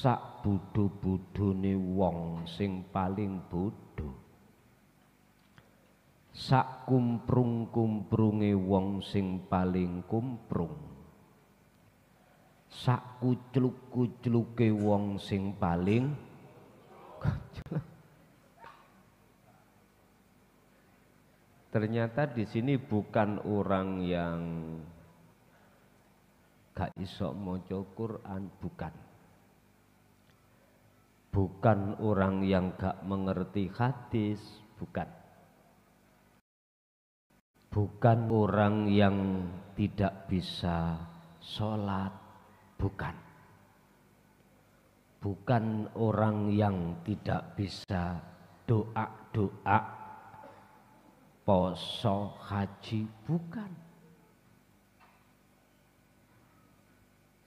sak bodho-bodhone wong sing paling bodho, sak kumprung-kumprunge wong sing paling kumprung, sak kucluk-kucluke wong sing paling kacluk. Ternyata di sini bukan orang yang gak iso maca Quran, bukan. Bukan orang yang gak mengerti hadis, bukan. Bukan orang yang tidak bisa sholat, bukan. Bukan orang yang tidak bisa doa-doa, poso, haji, bukan.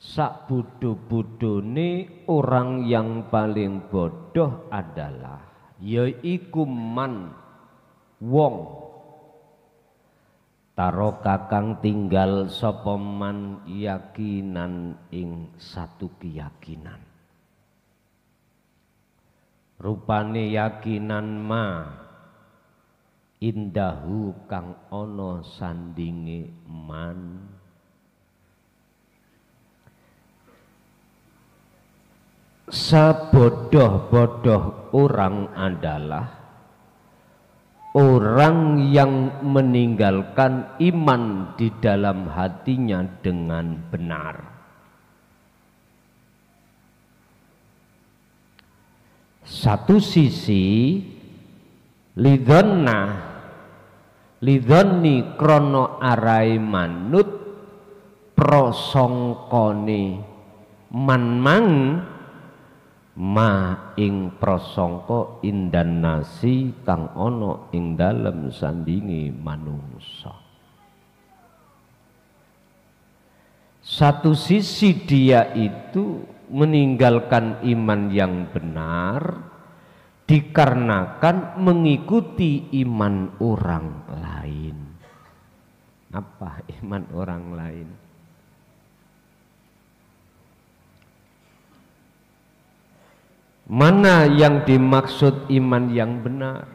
Sak bodoh-bodone orang yang paling bodoh adalah yaiku man wong taro kakang tinggal sapa man yakinan ing satu keyakinan. Rupane yakinan ma indahu kang ana sandinge man sebodoh-bodoh orang adalah orang yang meninggalkan iman di dalam hatinya dengan benar. Satu sisi lidhonni krono arai manut prosongkone manmang ma ing prasangka indan nasi kang ana ing dalem sandinge manungsa. Satu sisi dia itu meninggalkan iman yang benar dikarenakan mengikuti iman orang lain. Apa iman orang lain? Mana yang dimaksud iman yang benar?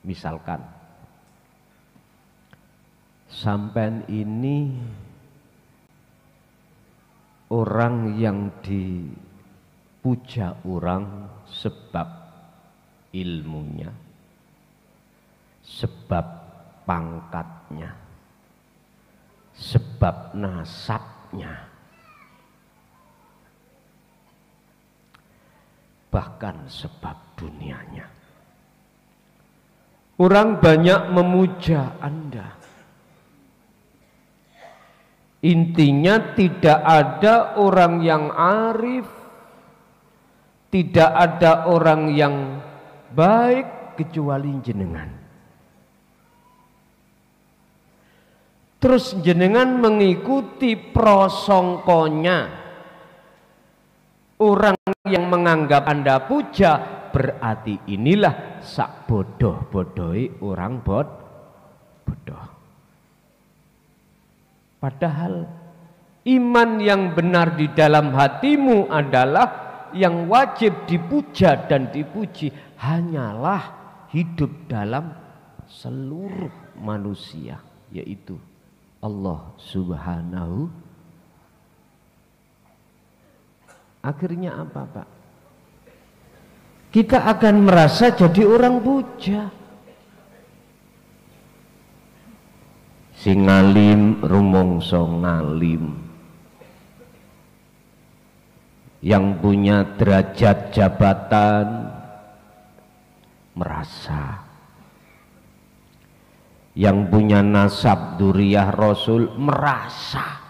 Misalkan sampean ini orang yang dipuja orang sebab ilmunya, sebab pangkatnya, sebab nasabnya, bahkan sebab dunianya. Orang banyak memuja Anda. Intinya tidak ada orang yang arif, tidak ada orang yang baik kecuali jenengan. Terus jenengan mengikuti prasangkanya orang yang menganggap Anda puja, berarti inilah sak bodoh-bodohi orang bodoh. Padahal iman yang benar di dalam hatimu adalah yang wajib dipuja dan dipuji hanyalah hidup dalam seluruh manusia, yaitu Allah Subhanahu. Akhirnya apa, Pak? Kita akan merasa jadi orang puja. Sing ngalim rumangsa ngalim, yang punya derajat jabatan merasa, yang punya nasab dzurriyyah Rasul merasa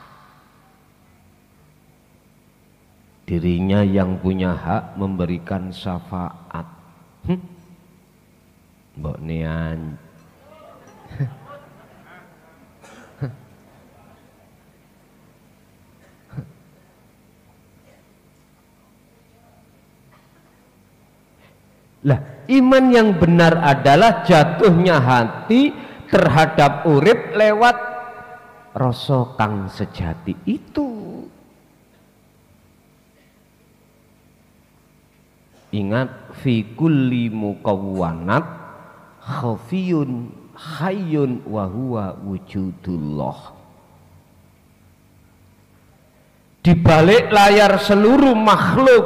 dirinya yang punya hak memberikan syafaat. Mbok nian lah, iman yang benar adalah jatuhnya hati terhadap urip lewat rasa kang sejati itu. Ingat, fi kulli mukawwanat khafiyun hayyun wa huwa wujudullah. Di balik layar seluruh makhluk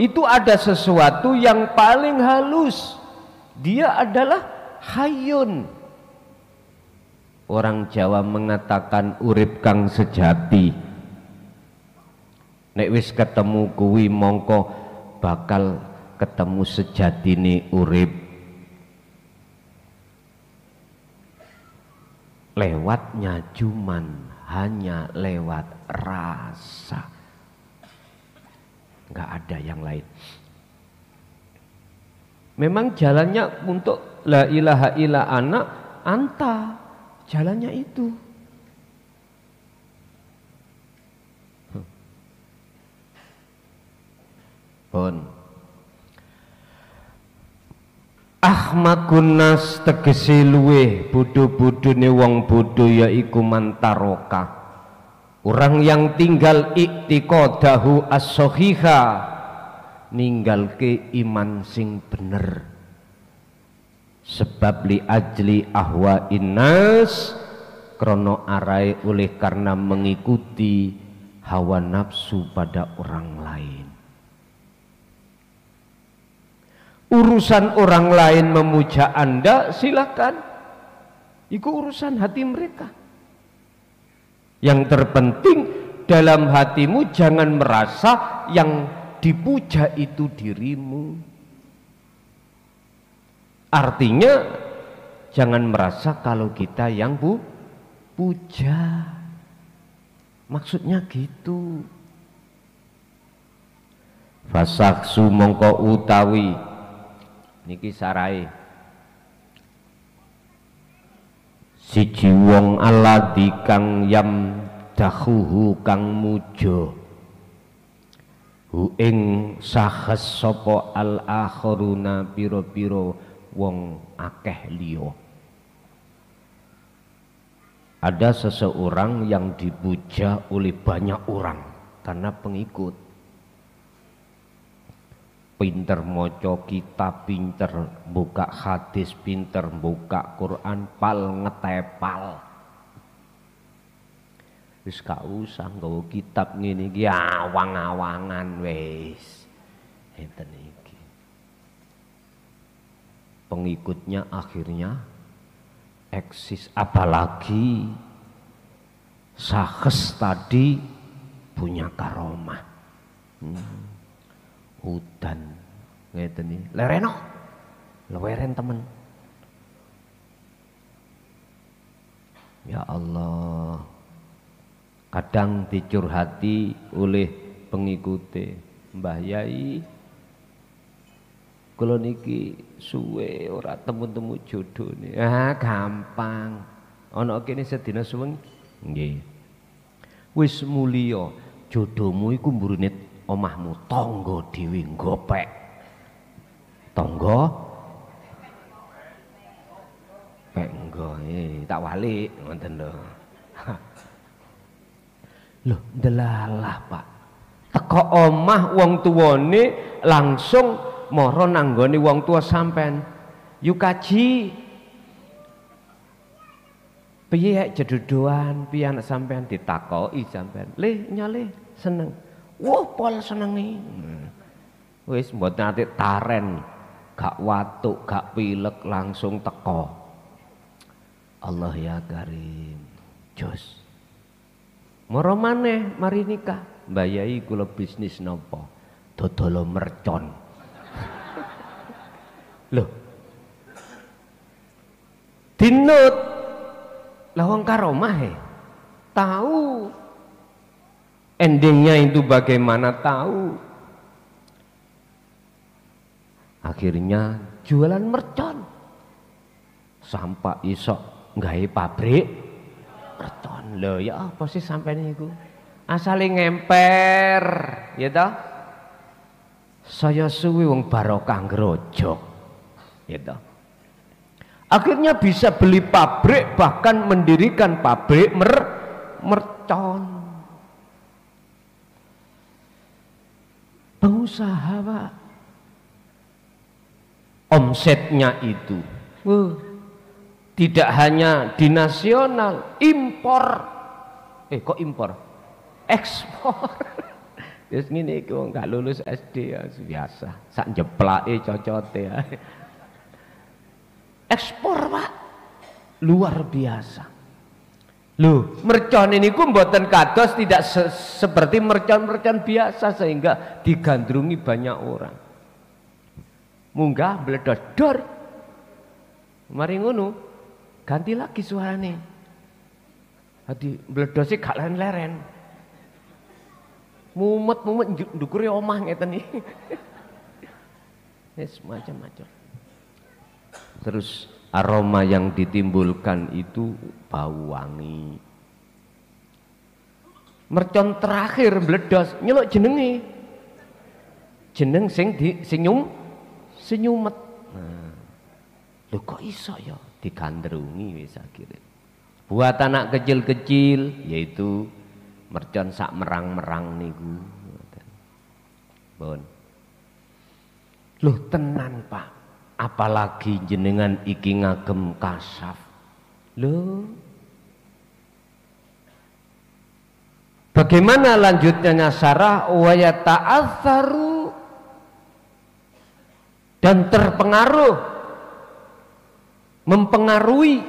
itu ada sesuatu yang paling halus. Dia adalah hayyun. Orang Jawa mengatakan urip kang sejati. Nek wis ketemu kuwi mongko bakal ketemu sejatine urip. Lewatnya cuman hanya lewat rasa. Enggak ada yang lain. Memang jalannya untuk la ilaha illa ana anta. Jalannya itu. Pun ahmakun nas tegese luweh bodho-bodhone wong bodho yaiku mantaroka. Orang yang tinggal iktiqadahu as-sahiha, ninggalke iman sing bener. Sebab li ajli ahwa innas, krono arai oleh karena mengikuti hawa nafsu pada orang lain. Urusan orang lain memuja Anda, silakan. Itu urusan hati mereka. Yang terpenting dalam hatimu jangan merasa yang dipuja itu dirimu. Artinya jangan merasa kalau kita yang puja. Maksudnya gitu. Fasaksu mongko utawi niki sarai siji wong alladzi kang yam dahuhu kang muja hu ing sahes sapa al akhiruna pira-pira wong akeh liya. Ada seseorang yang dipuja oleh banyak orang karena pengikut. Pinter moco kitab, pinter buka hadis, pinter buka Quran, pal ngetepal. Wis gak usah nggawa kitab ngene iki awang-awangan wis. Enten iki. Pengikutnya akhirnya eksis, apalagi sahes tadi punya karomah. Udan ngeten iki lereno leweren temen. Ya Allah, kadang dicurhati oleh pengikute, Mbah Yai kula niki suwe ora temu-temu jodhone. Gampang, ana kene sedina suweng nggih wis mulya jodohmu iku mburine omahmu, tangga dhewe gopek. Tangga pek enggo tak walik ngoten lho. Lho, ndelalah Pak. Teko omah wong tuwane langsung mara nanggone wong tua sampean. Yu kaji. Piye jedodoan, piye anak sampean ditakoki sampean. Le nyale seneng. Wah, pol senengi. Wis mboten ati taren, gak watuk, gak pilek langsung teko. Allah ya Karim. Jos. Mara maneh mari nikah. Mbah Yai kula bisnis napa? Dodolo mercon. Loh. Dinut. Lah wong karomah tahu endingnya itu bagaimana, tahu. Akhirnya jualan mercon sampai isok nggawe pabrik mercon. Lho ya apa sih sampai niku asale ngemper ya toh. Saya suwi wong barokah ngrojok ya toh. Akhirnya bisa beli pabrik, bahkan mendirikan pabrik mercon. Pengusaha Pak, omsetnya itu. Tidak hanya di nasional, impor. Kok impor? Ekspor. Terus ngene iki wong gak lulus SD ya biasa, sak jeplake cocote ya. Ekspor, Pak. Luar biasa. Loh, mercon ini ku mboten kados tidak seperti mercon-mercon biasa sehingga digandrungi banyak orang. Munggah bledos dor. Mari ngono, ganti lagi suarane. Hadi bledose gak leren-leren. Mumet-mumet ndukure omah ngeten iki. Wis macam-macam. Terus aroma yang ditimbulkan itu bau wangi. Mercon terakhir bledos nyeluk jenenge. Jeneng sing senyumet. Nah. Lho kok iso ya digandrungi wis akhire. Buat anak kecil-kecil yaitu mercon sak merang-merang niku. Bon. Loh tenan, Pak. Apalagi jenengan iki ngagem kasaf. Loh. Bagaimana lanjutnya Sarah wa yata'atsaru dan terpengaruh mempengaruhi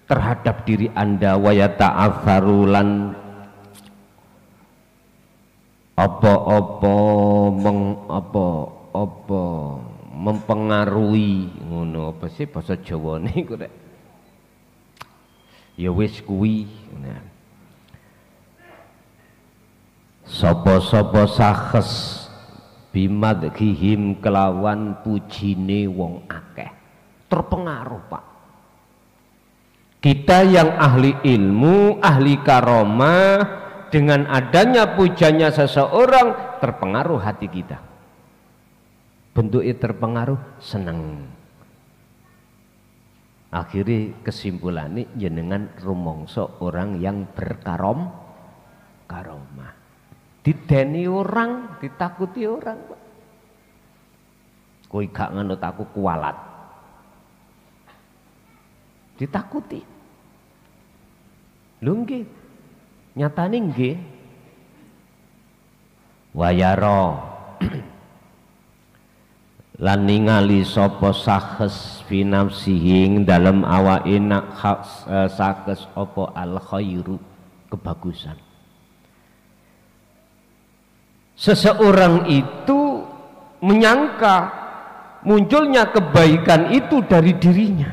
terhadap diri Anda wa yata'atsaru lan apa mempengaruhi ngono apa sih basa Jawane iku rek ya wis kuwi nah. Sapa-sapa sakes bimadhihim kelawan pujine wong akeh terpengaruh, Pak. Kita yang ahli ilmu, ahli karomah, dengan adanya pujanya seseorang terpengaruh hati kita. Bentuknya terpengaruh, seneng. Akhirnya kesimpulannya jenengan rumongso orang yang karomah. Dideni orang, ditakuti orang. Kowe gak nganut aku kualat. Ditakuti. Lho nggih. Nyatane nggih. Wayara lan ningali sapa sakes fi nafsihi dalem awake sakes apa al khairu kebagusan. Seseorang itu menyangka munculnya kebaikan itu dari dirinya.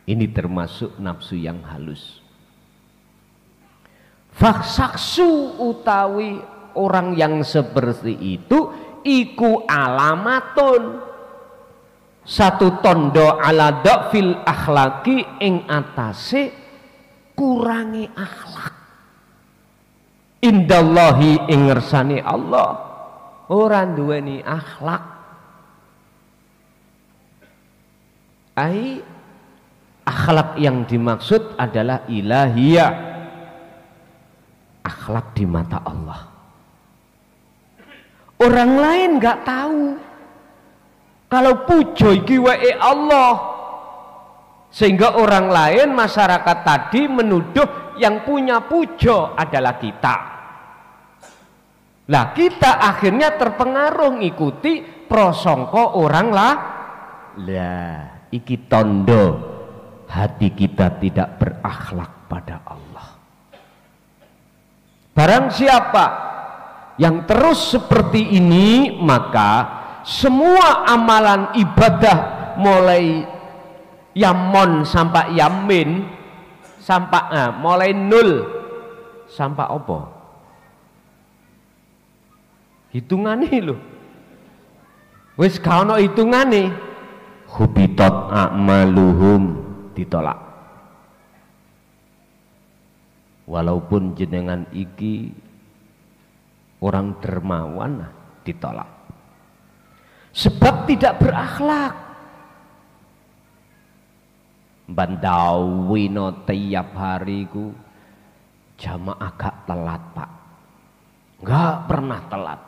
Ini termasuk nafsu yang halus. Faksaksu utawi orang yang seperti itu iku alamatun satu tondo ala dhafil akhlaki ing atase kurangi akhlak indallahi ing ngersani Allah ora duweni akhlak akhlak yang dimaksud adalah ilahiyah, akhlak di mata Allah. Orang lain nggak tahu kalau pujo iki wae Allah, sehingga orang lain masyarakat tadi menuduh yang punya pujo adalah kita. Lah kita akhirnya terpengaruh ngikuti prasangka orang lah iki tondo hati kita tidak berakhlak pada Allah. Barang siapa yang terus seperti ini, maka semua amalan ibadah mulai yamon sampai yamin sampai mulai nol sampai apa? Hitungane lho. Wis gak ono hitungane. Hubitat a'maluhum ditolak. Walaupun jenengan iki orang dermawan ditolak. Sebab tidak berakhlak. Bandawino tiap hari ku jamaah agak telat, Pak. nggak pernah telat.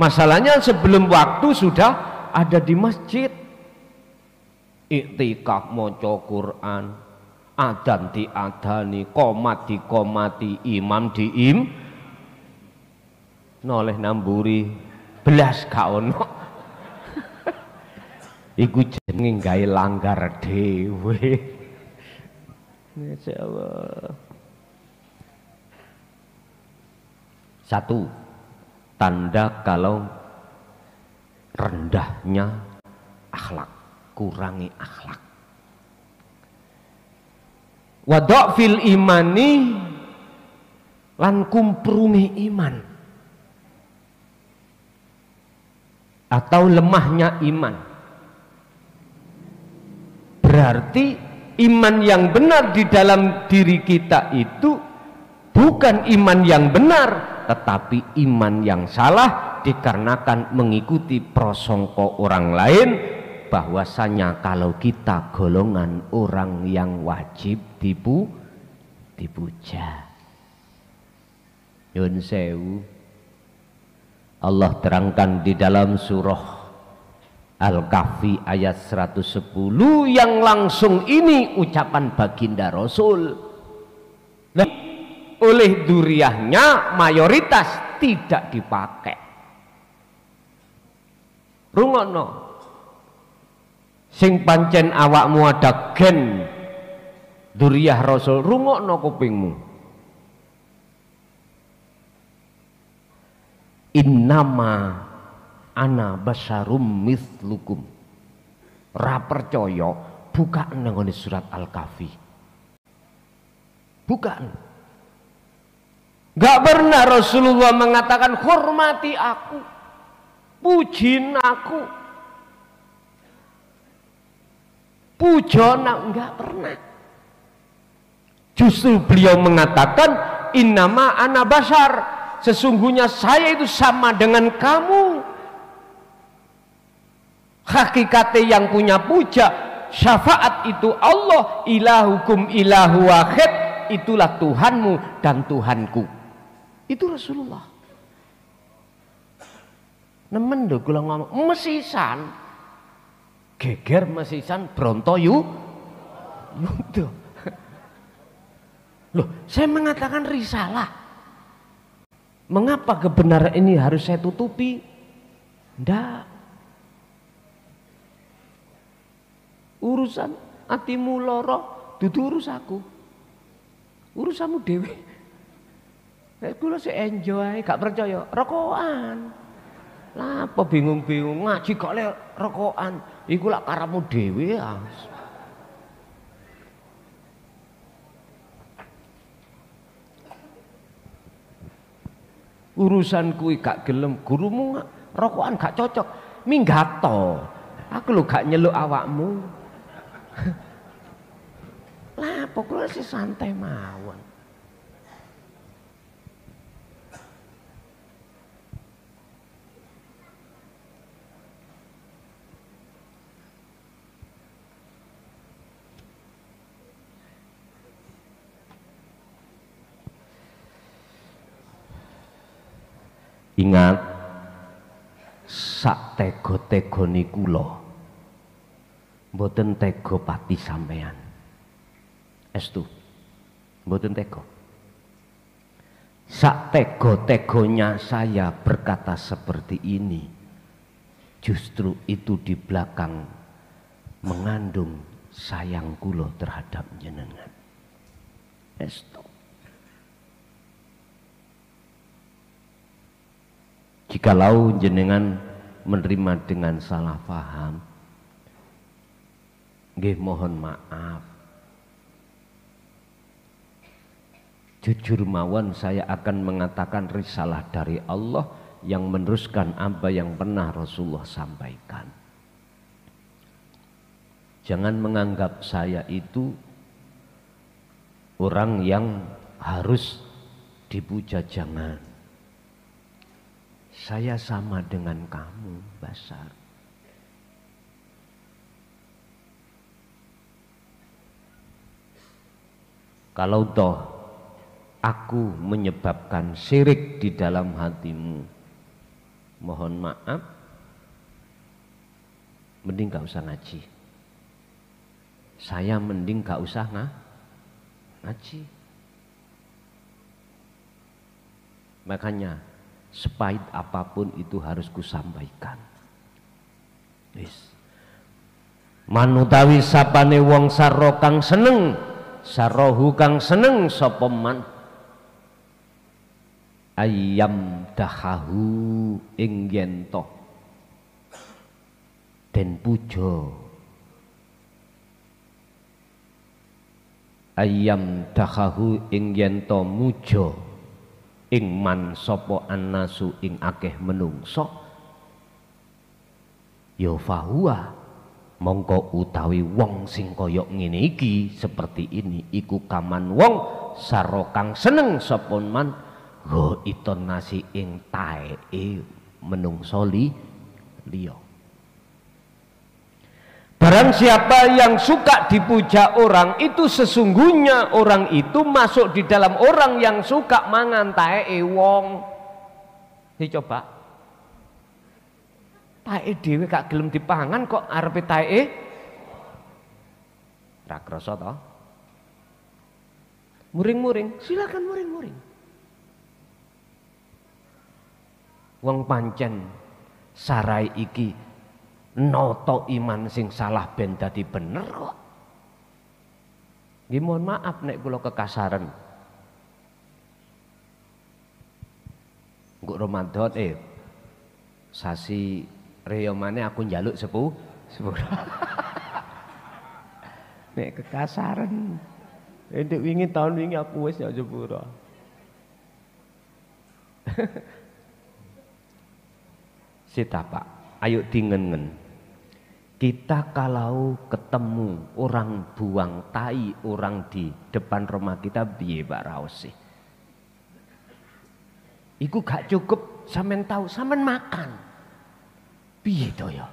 Masalahnya sebelum waktu sudah ada di masjid, iktikaf maca Quran, adzan diadani, qomat diqomati, imam diim, noleh namburi belas gak ono. Iku jenenge gawe langgar dhewe. Masyaallah. Satu, tanda kalau rendahnya akhlak, kurangi akhlak. Wa fil imani lan kumprungi iman atau lemahnya iman. Berarti iman yang benar di dalam diri kita itu bukan iman yang benar, tetapi iman yang salah dikarenakan mengikuti prasangka orang lain, bahwasanya kalau kita golongan orang yang wajib dipuja. Yun sewu, Allah terangkan di dalam surah Al-Kahfi ayat 110 yang langsung ini ucapan baginda Rasul. Oleh duriahnya mayoritas tidak dipakai. Rungokno, sing pancen awakmu ada gen duriah Rasul, rungokno kupingmu. Innama ana basyarum mithlukum. Ra percaya, buka nang surat Al-Kahfi. Bukan. Gak pernah Rasulullah mengatakan hormati aku, pujin aku, pujona, enggak pernah. Justru beliau mengatakan innama ana basyar, sesungguhnya saya itu sama dengan kamu. Hakikatnya yang punya puja syafaat itu Allah, ilahukum ilahu wahid, itulah Tuhanmu dan Tuhanku. Itu Rasulullah. Nemen lho kula ngomong mesisan, geger mesisan bronto yudo. Loh, saya mengatakan risalah. Mengapa kebenaran ini harus saya tutupi? Ndak. Urusan atimu loro dudu urus aku. Urusanmu dewe. Nek kula sik enjoy, gak percaya rokokan. Lah apa bingung-bingung ngaji kok le rokokan. Iku lak karepmu dhewe ya. Urusan kuwi gak gelem, gurumu rokokan gak cocok, minggato. Aku lho gak nyeluk awakmu. Lah apa kula sih santai mawon. Ingat, sak tego-tegone kula mboten tega pati sampean. Estu mboten tega. Sak tego-tegonya saya berkata seperti ini, justru itu di belakang mengandung sayang kula terhadap jenengan. Estu. Jikalau jenengan menerima dengan salah paham, nggih mohon maaf. Jujur mawon saya akan mengatakan risalah dari Allah yang meneruskan apa yang pernah Rasulullah sampaikan. Jangan menganggap saya itu orang yang harus dipuja, jangan. Saya sama dengan kamu, Basar. Kalau toh aku menyebabkan syirik di dalam hatimu, mohon maaf, mending gak usah ngaji. Saya mending gak usah ngaji. Makanya sepahit apapun itu harus kusampaikan. Yes. Manutawi sapane wong sarro kang seneng, sarrohu kang seneng sapa man, ayam dahahu ing yen to den puja, ayam dahahu ing yen to muja ing man sapa annasu ing akeh menungso, ya fahuwa mongko utawi wong sing kaya ngene iki seperti ini iku kaman wong sarro kang seneng sapa man go iton nasi ing taeke menungso liya. Barang siapa yang suka dipuja orang itu sesungguhnya orang itu masuk di dalam orang yang suka mangan taeke wong. Dicoba taeke dhewe gak gelem dipangan kok arepe taeke ra krasa to. Muring-muring, silakan muring-muring. Wong pancen sarai iki noto iman sing salah ben dadi bener kok. Nggih mohon maaf nek kula kekasaran. Engko Ramadan sasi reyomane aku njaluk sepura. Nek kekasaran. Ndek wingi tahun wingi aku wis ya sepura. Sita Pak, ayo dingen-ngen. Kita kalau ketemu orang buang tai orang di depan rumah kita piye Pak Raos sih? Iku gak cukup sampean tahu, sampean makan. Piye to ya?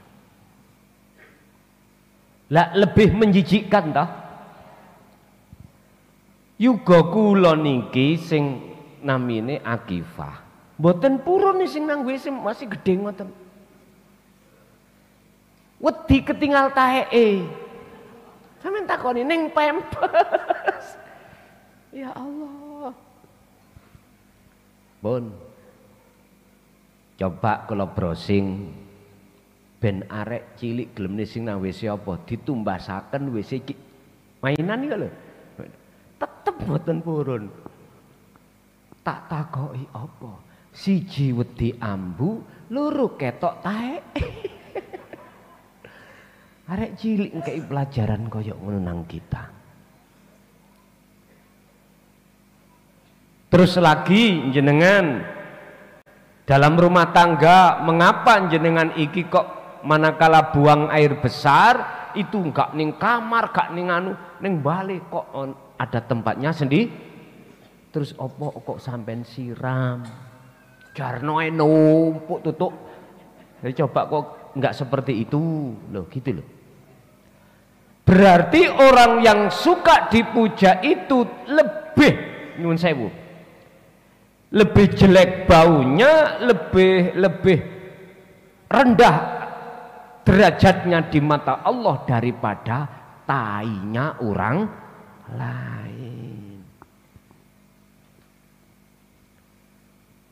Lah lebih menjijikkan toh? Yuga kula niki sing namine Akifah. Mboten purun sing nang WC masih gedhe ngoten. Wedi ketinggal taeke. Sampeyan takoni ning Pampers. Ya Allah. Bon. Coba kula browsing ben arek cilik gelem sing nang WC apa ditumbasaken WC mainan iki lho. Tetep mboten purun. Tak takoki apa? Siji wedi ambu, loro ketok taek. Arek cilik ngkei pelajaran kaya ngono nang kita. Terus lagi jenengan dalam rumah tangga, mengapa jenengan iki kok manakala buang air besar itu enggak ning kamar, gak ning anu, ning balik kok ada tempatnya sendiri. Terus opo kok sampean siram? Jarno numpuk tutuk. Jadi coba kok enggak seperti itu loh, gitu loh. Berarti orang yang suka dipuja itu lebih nyuwun sewu. Lebih jelek baunya, lebih rendah derajatnya di mata Allah daripada tainya orang lain.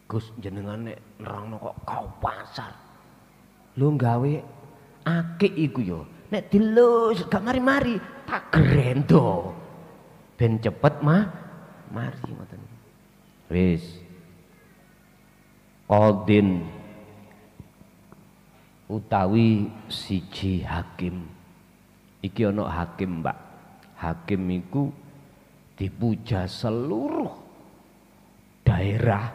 Gus jenengan nek nerangno kok kau pasar. Lu gawe akik iku yo. Nek dilus gak mari-mari tak grendo. Ben cepet mari ngoten. Wis. Qadin utawi siji hakim. Iki ana hakim, Mbak. Hakim iku dipuja seluruh daerah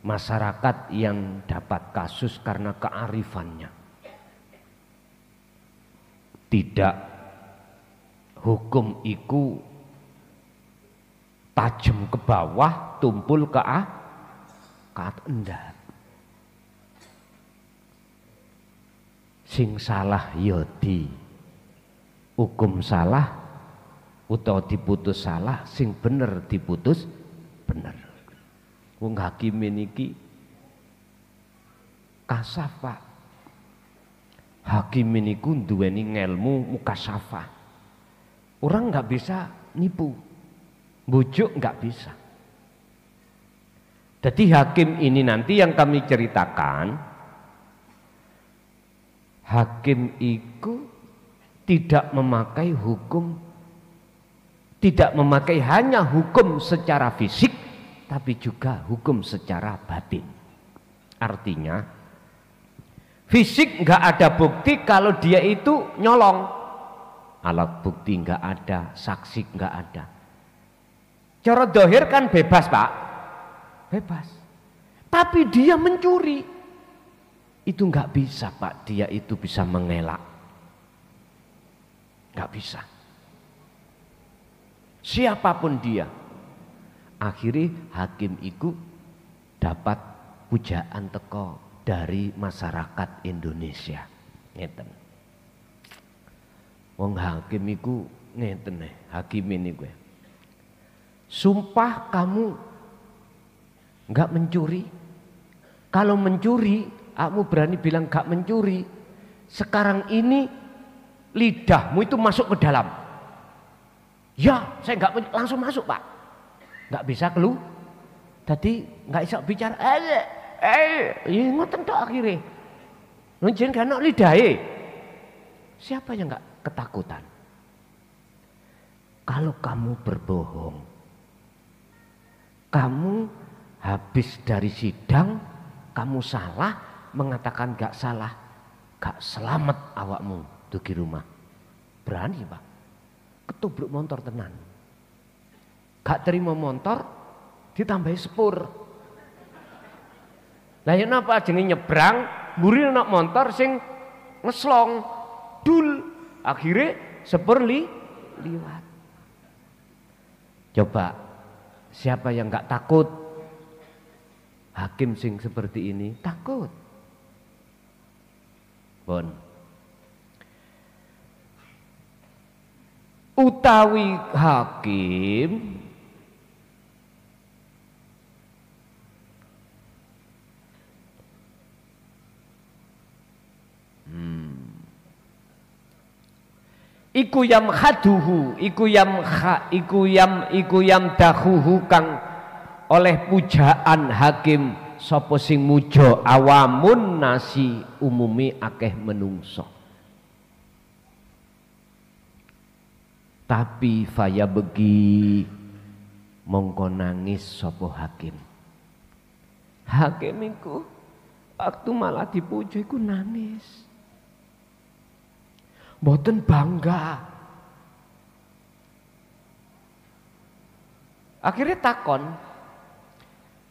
masyarakat yang dapat kasus karena kearifannya. Tidak hukum iku tajam ke bawah, tumpul ke endah. Sing salah ya di hukum salah utawa diputus salah, sing bener diputus bener. Wong hakim niki kasaf Pak. Hakim niku duweni ngelmu mukasafah. Orang nggak bisa nipu, bujuk nggak bisa. Jadi hakim ini nanti yang kami ceritakan, hakim itu tidak memakai hukum, tidak memakai hanya hukum secara fisik, tapi juga hukum secara batin. Artinya, fisik nggak ada bukti kalau dia itu nyolong, alat bukti nggak ada, saksi nggak ada. Cara dohir kan bebas Pak, bebas. Tapi dia mencuri, itu nggak bisa Pak, dia itu bisa mengelak, nggak bisa. Siapapun dia, akhirnya hakim itu dapat pujaan teko dari masyarakat Indonesia. Ngeten. Wong hakim iku ngeten nih, hakim ini gue. Sumpah kamu nggak mencuri. Kalau mencuri, kamu berani bilang nggak mencuri. Sekarang ini lidahmu itu masuk ke dalam. Ya, saya nggak langsung masuk Pak. Nggak bisa keluar. Tadi nggak bisa bicara. Ini ngoten tok akhirnya. Nunjen kan lidahe. Siapa yang nggak ketakutan? Kalau kamu berbohong, kamu habis dari sidang, kamu salah, mengatakan gak salah, gak selamat awakmu dugi rumah. Berani Pak, ketubruk motor tenan. Gak terima motor, ditambahi sepur. Lah yen napa jenenge nyebrang, mburi ana motor sing ngeslong, dul, akhirnya sepur liwat. Coba siapa yang gak takut? Hakim sing seperti ini takut. Bon. Utawi hakim iku yam haduhu, iku yam dahuhu kang oleh pujaan hakim sapa sing muja awamun nasi umumi akeh menungso. Tapi faya begi mongko nangis sapa hakim. Hakim iku waktu malah dipuji iku nangis. Mboten bangga. Akhirnya takon.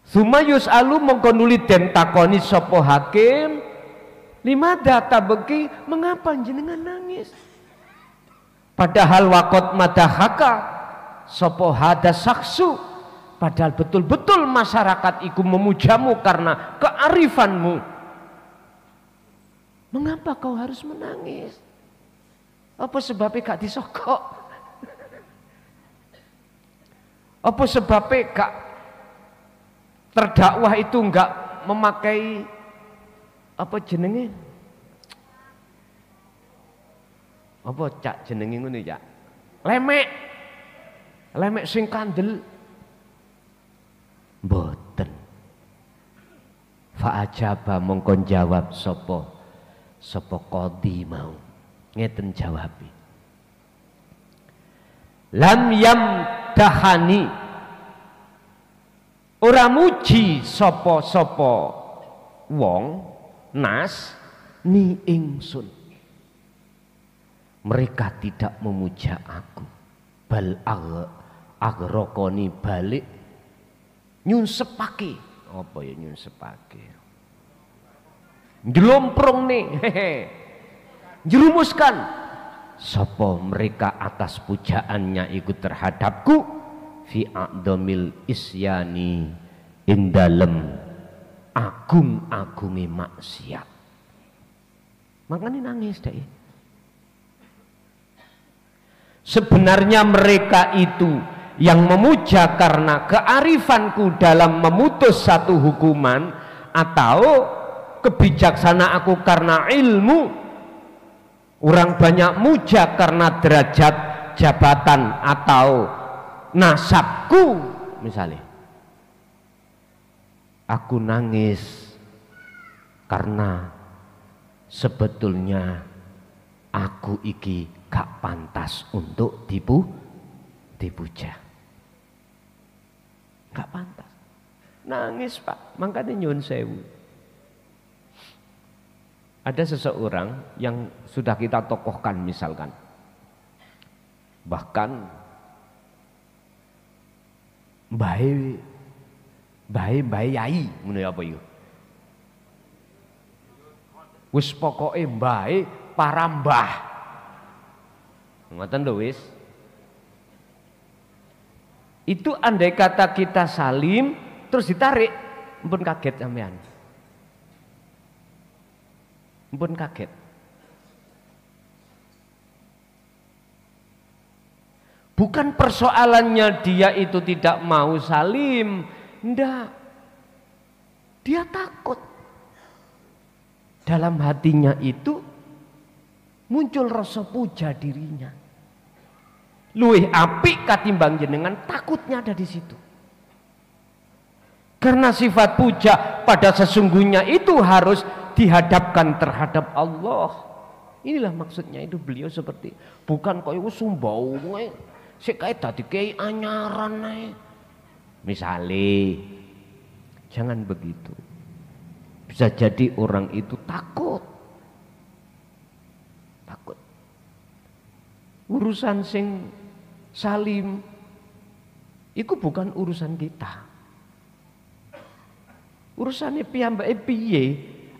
Sumayus alu mongko nuli den takoni sapa hakim, lima data beki mengapa jenengan nangis? Padahal wakot madahaka sapa hada saksu, padahal betul-betul masyarakat iku memujamu karena kearifanmu. Mengapa kau harus menangis? Apa sebabnya gak disokok? Apa sebabnya gak terdakwah itu gak memakai apa jenenge? Apa cak jenenge ngono ya? Lemek. Lemek sing kandel. Mboten. Fa ajaba mongkon jawab sapa qadhi mau. Ngeten jawabi. Lam yam dahani ora muji sapa wong nas ni ingsun. Mereka tidak memuja aku. Bal agrokoni balik nyunsepake. Apa ya nyunsepake? Njlomprong nih. Jerumuskan sapa mereka atas pujaannya ikut terhadapku fi a'dhamil isyani indalem agung-agungi maksiat. Makanya nangis deh. Sebenarnya mereka itu yang memuja karena kearifanku dalam memutus satu hukuman, atau kebijaksanaan aku karena ilmu. Orang banyak muja karena derajat jabatan atau nasabku misalnya. Aku nangis karena sebetulnya aku iki gak pantas untuk dipuja. Gak pantas. Nangis Pak, makanya nyun sewu. Ada seseorang yang sudah kita tokohkan misalkan. Bahkan bae yai menurut apa itu? Wis pokoke bae para mbah. Ngoten lho wis. Itu andai kata kita salim terus ditarik, ampun kaget sampean. Ampun kaget. Bukan persoalannya dia itu tidak mau salim, enggak. Dia takut. Dalam hatinya itu muncul rasa puja dirinya. Luwih apik katimbang jenengan, takutnya ada di situ. Karena sifat puja pada sesungguhnya itu harus dihadapkan terhadap Allah. Inilah maksudnya itu beliau seperti, bukan kaya sumbau sik kae dadi kiai anyaran ae. Misale jangan begitu. Bisa jadi orang itu takut. Takut. Urusan sing salim itu bukan urusan kita. Urusannya piyambake piye?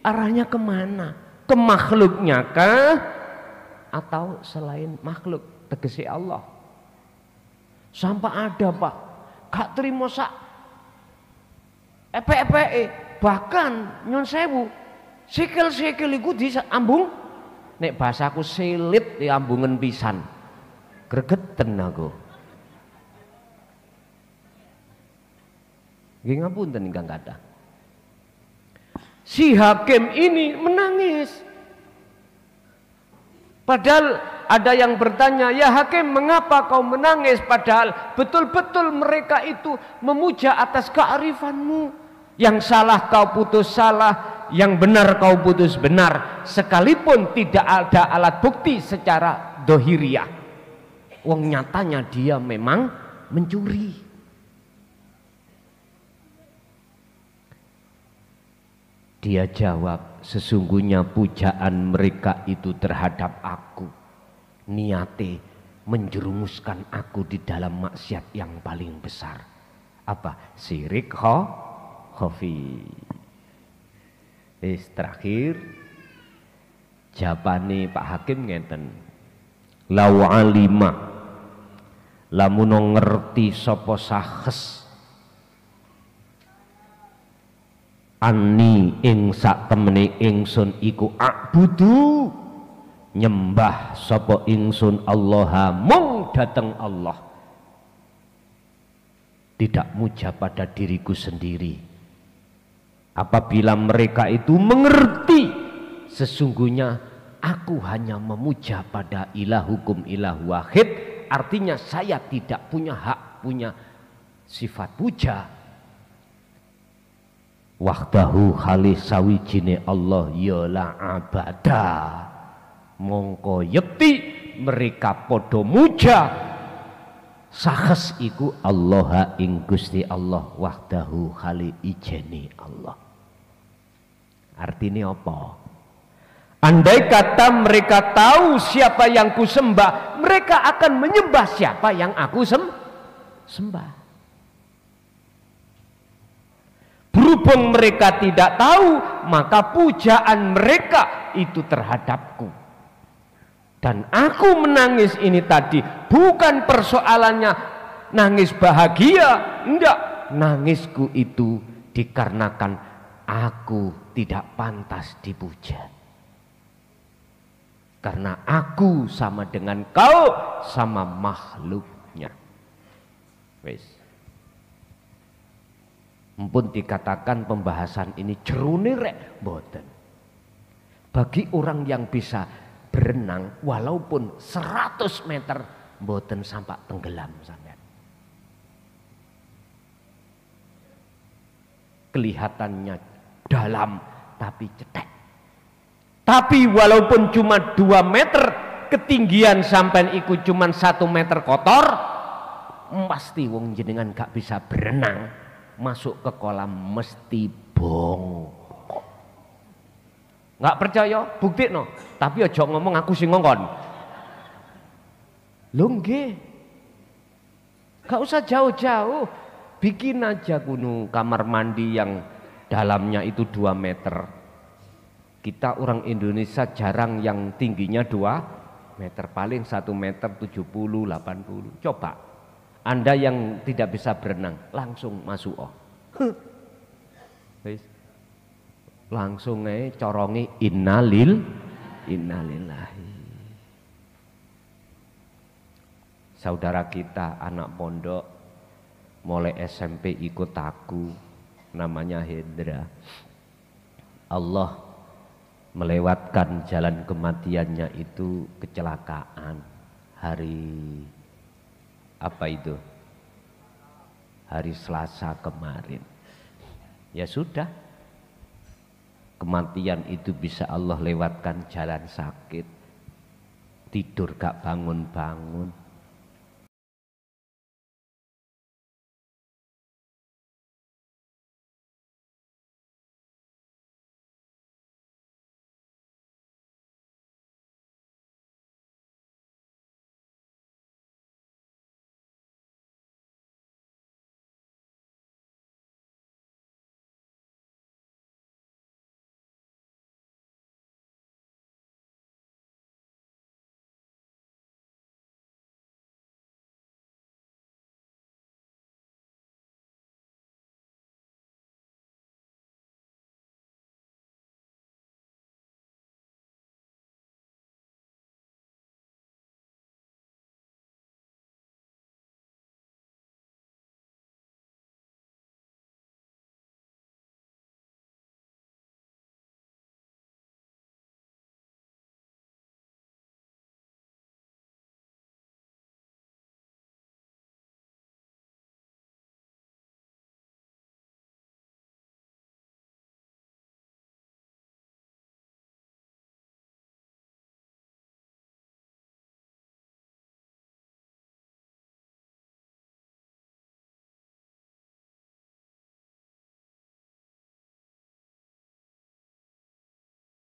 Arahnya kemana? Ke makhluknya kah? Atau selain makhluk, tegesi Allah? Sampai ada Pak, gak terima sak epe-epe, bahkan nyun sewu, sikil-sikil iku diambung, nek bahasaku selit diambungen pisan, gregeten aku. Nggih ngapunten ingkang kathah. Si hakim ini menangis. Padahal ada yang bertanya, ya hakim mengapa kau menangis? Padahal betul-betul mereka itu memuja atas kearifanmu. Yang salah kau putus salah, yang benar kau putus benar. Sekalipun tidak ada alat bukti secara dohiriah. Wong nyatanya dia memang mencuri. Dia jawab, sesungguhnya pujaan mereka itu terhadap aku niate menjerumuskan aku di dalam maksiat yang paling besar. Apa? Syirik khafi. Terakhir jawabane Pak Hakim ngeten. Lau alima lamun ngerti sapa sahes Ani ing sak temene ingsun iku akbudu nyembah sapa ingsun Allah mung dateng Allah, tidak muja pada diriku sendiri. Apabila mereka itu mengerti sesungguhnya aku hanya memuja pada ilahukum ilah wahid, artinya saya tidak punya hak, punya sifat puja. Wahdahu khalih sawijine Allah yala abada, mongko yekti mereka podo muja sahes iku Allah ing Gusti Allah wahdahu khalih ijene Allah. Artinya apa? Andai kata mereka tahu siapa yang ku sembah, mereka akan menyembah siapa yang aku sembah. Berhubung mereka tidak tahu, maka pujaan mereka itu terhadapku. Dan aku menangis ini tadi bukan persoalannya nangis bahagia, enggak. Nangisku itu dikarenakan aku tidak pantas dipuja. Karena aku sama dengan kau, sama makhluknya. Wis. Mumpun dikatakan pembahasan ini jerune rek mboten. Bagi orang yang bisa berenang walaupun 100 meter mboten sampai tenggelam sampean. Kelihatannya dalam tapi cetek. Tapi walaupun cuma 2 meter ketinggian sampean ikut cuma 1 meter kotor, pasti wong jenengan gak bisa berenang, masuk ke kolam mesti bong. Gak percaya? Buktikno. Tapi aja ngomong aku sing ngongkon. Lho nggih. Gak usah jauh-jauh. Bikin aja kuno kamar mandi yang dalamnya itu 2 meter. Kita orang Indonesia jarang yang tingginya 2 meter, paling 1 meter 70, 80. Coba Anda yang tidak bisa berenang langsung masuk langsung corongi innalillahi. Saudara kita anak pondok mulai SMP ikut aku, namanya Hendra. Allah melewatkan jalan kematiannya itu kecelakaan hari apa itu? Hari Selasa kemarin. Ya sudah, kematian itu bisa Allah lewatkan jalan sakit, tidur gak bangun-bangun.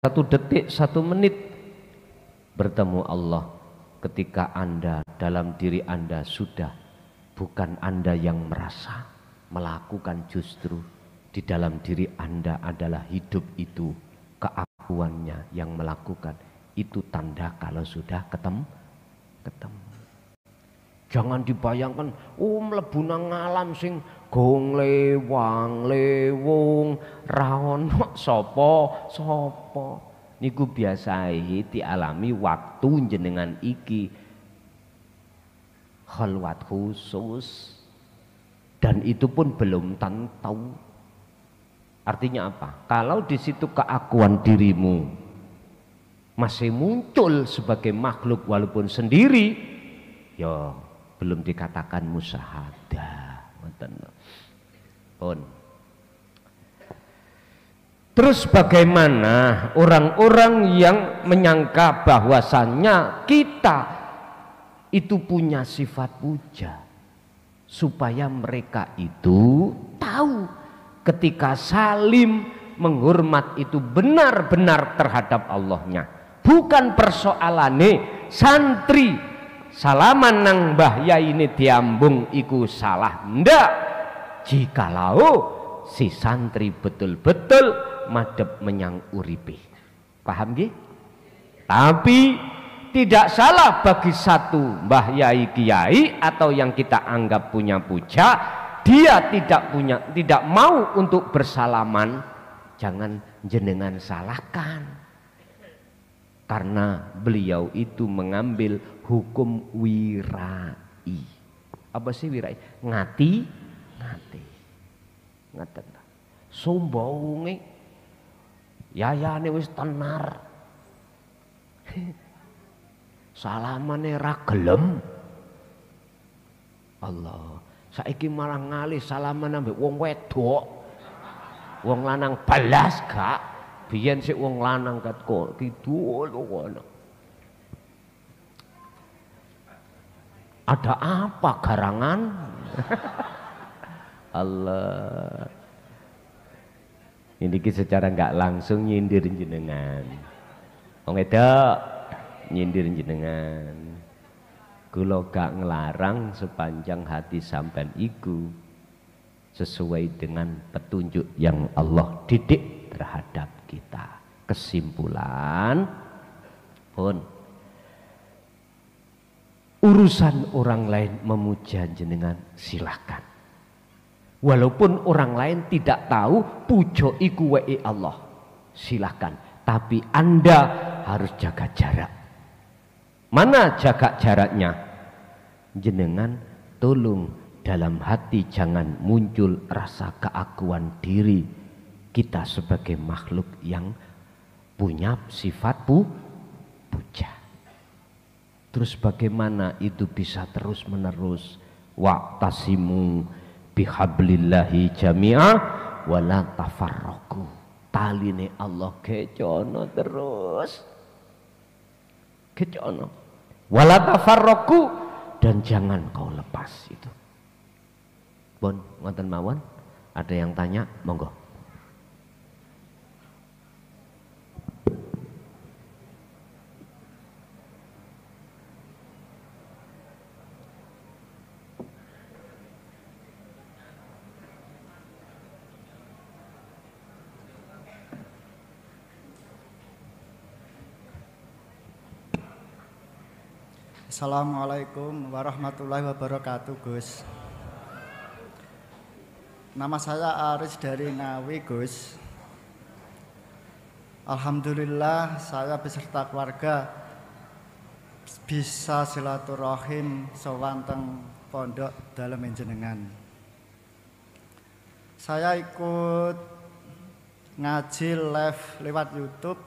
Satu detik, 1 menit bertemu Allah ketika Anda dalam diri Anda sudah bukan Anda yang merasa melakukan, justru di dalam diri Anda adalah hidup itu, keakuannya yang melakukan. Itu tanda kalau sudah ketemu. Jangan dibayangkan mlebu nang alam sing gong lewang lewung ra ono sapa. Niku biasae dialami waktu jenengan iki khalwat khusus, dan itu pun belum tentu. Artinya apa? Kalau di situ keakuan dirimu masih muncul sebagai makhluk walaupun sendiri, ya belum dikatakan musyahadah. Pun. Terus bagaimana orang-orang yang menyangka bahwasannya kita itu punya sifat puja, supaya mereka itu tahu ketika salim menghormat itu benar-benar terhadap Allahnya. Bukan persoalane santri salaman nang Mbah Yai ini diambung iku salah, ndak. Jikalau si santri betul-betul madhep menyang uripe, paham nggih? Tapi tidak salah bagi satu Mbah Yai Kiai atau yang kita anggap punya puja, dia tidak mau untuk bersalaman, jangan jenengan salahkan, karena beliau itu mengambil hukum wirai. Apa sih wirai? Ngati. Ngeten. Sumbawunge yayane wis tenar. Salamane ra gelem. Allah, saiki malah ngalih salaman ambek wong wedok. Wong lanang balas gak. Biyen sik wong lanang kat kok kidul kono. Ada apa garangan? Allah. Ini secara nggak langsung nyindir jenengan. Wong wedok nyindir jenengan. Kula gak ngelarang sepanjang hati sampean iku sesuai dengan petunjuk yang Allah didik terhadap kita. Kesimpulan pun urusan orang lain memuja jenengan silakan. Walaupun orang lain tidak tahu pujo iku wae Allah, silakan. Tapi Anda harus jaga jarak. Mana jaga jaraknya? Jenengan tolong dalam hati jangan muncul rasa keakuan diri kita sebagai makhluk yang punya sifat puja. Terus bagaimana itu bisa terus menerus? Wa'tasimu bihablillahi jami'a wala tafarraqu. Taline Allah kecono terus. Kecono. Wala tafarraqu, dan jangan kau lepas itu. Bon, ngoten mawon. Ada yang tanya? Monggo. Assalamualaikum warahmatullahi wabarakatuh, Gus. Nama saya Aris dari Ngawi, Gus. Alhamdulillah saya beserta keluarga bisa silaturahim sewanteng pondok dalam jenengan. Saya ikut ngaji live lewat YouTube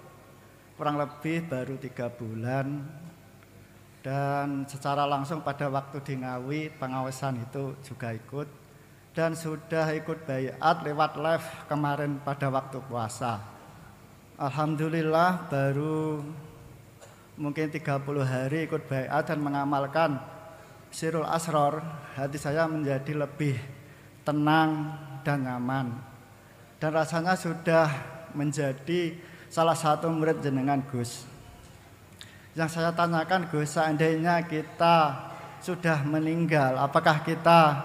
kurang lebih baru 3 bulan. Dan secara langsung pada waktu di Ngawi pengawasan itu juga ikut. Dan sudah ikut baiat lewat live kemarin pada waktu puasa. Alhamdulillah baru mungkin 30 hari ikut baiat dan mengamalkan Sirul Asror. Hati saya menjadi lebih tenang dan nyaman. Dan rasanya sudah menjadi salah satu murid jenengan, Gus. Yang saya tanyakan, Gus, seandainya kita sudah meninggal, apakah kita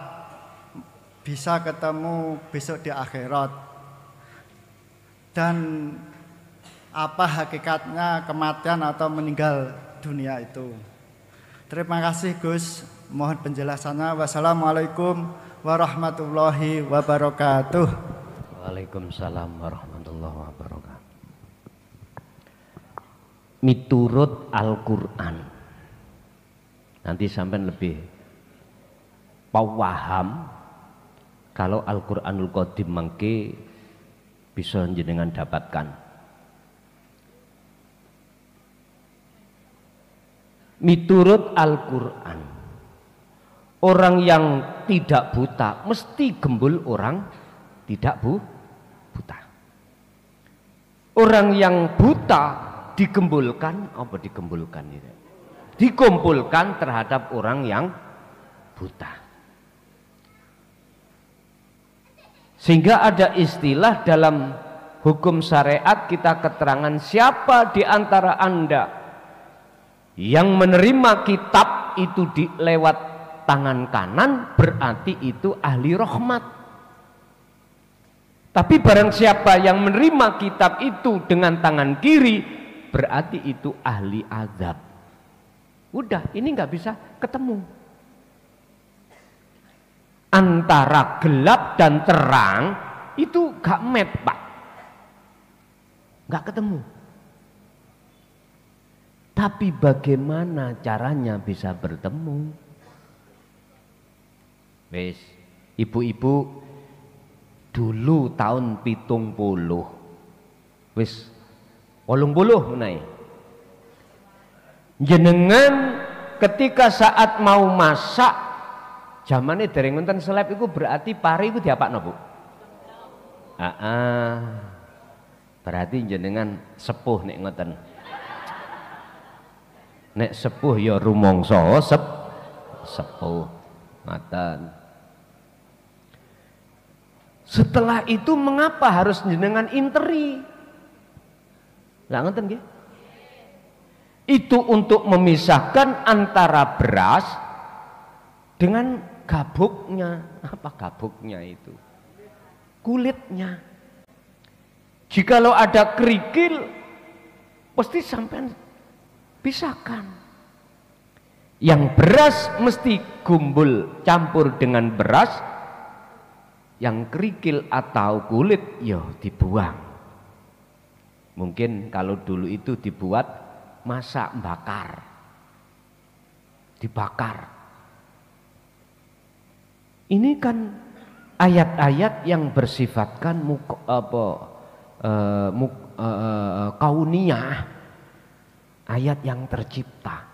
bisa ketemu besok di akhirat? Dan apa hakikatnya kematian atau meninggal dunia itu? Terima kasih, Gus. Mohon penjelasannya. Wassalamualaikum warahmatullahi wabarakatuh. Waalaikumsalam warahmatullahi wabarakatuh. Miturut Al-Quran, nanti sampai lebih paham kalau Al-Quranul Qadim mangke bisa jenengan dapatkan. Miturut Al-Quran, orang yang tidak buta mesti gembul orang tidak buta. Orang yang buta dikumpulkan itu? Dikumpulkan terhadap orang yang buta. Sehingga ada istilah dalam hukum syariat kita keterangan siapa di antara Anda yang menerima kitab itu lewat tangan kanan berarti itu ahli rahmat. Tapi barang siapa yang menerima kitab itu dengan tangan kiri berarti itu ahli azab. Udah, ini nggak bisa ketemu. Antara gelap dan terang itu gak met, Pak. Gak ketemu. Tapi bagaimana caranya bisa bertemu? Wis, ibu-ibu dulu tahun 70 wis 80 menawi. Jenengan ketika saat mau masak zamane dereng wonten seleb iku berarti pari iku diapakno, Bu? Berarti jenengan sepuh nek ngoten. Nek sepuh ya rumangsa sepuh. Ngoten. Setelah itu mengapa harus jenengan interi? Lah ngoten nggih? Itu untuk memisahkan antara beras dengan gabuknya. Apa gabuknya itu? Kulitnya. Jikalau ada kerikil, pasti sampai pisahkan. Yang beras mesti gumbul campur dengan beras. Yang kerikil atau kulit ya dibuang. Mungkin kalau dulu itu dibuat masak bakar, dibakar. Ini kan ayat-ayat yang bersifatkan kauniyah, ayat yang tercipta.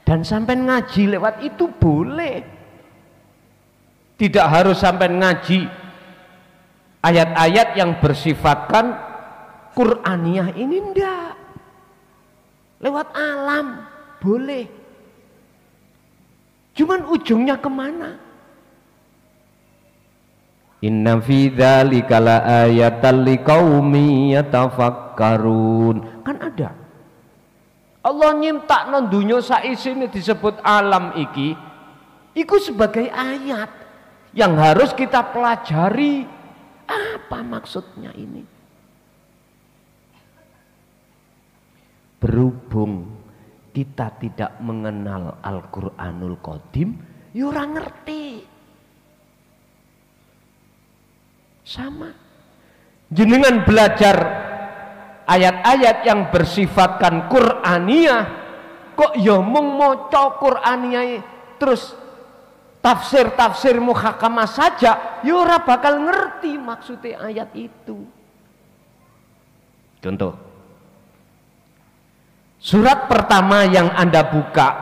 Dan sampai ngaji lewat itu boleh. Tidak harus sampai ngaji ayat-ayat yang bersifatkan Qur'aniyah ini enggak. Lewat alam boleh. Cuman ujungnya kemana? Inna fi dzalika laayatan liqaumi yatafakkarun. Kan ada. Allah nyiptakno donya saisine disebut alam iki. Iku sebagai ayat yang harus kita pelajari. Apa maksudnya ini? Berhubung kita tidak mengenal Al-Qur'anul Qadim, ya ora ngerti. Sama. Jenengan belajar ayat-ayat yang bersifatkan Qur'aniyah, kok ya mung maca Qur'aniyah terus tafsir muhakamah saja, ya ora bakal ngerti maksudnya ayat itu. Contoh, surat pertama yang Anda buka,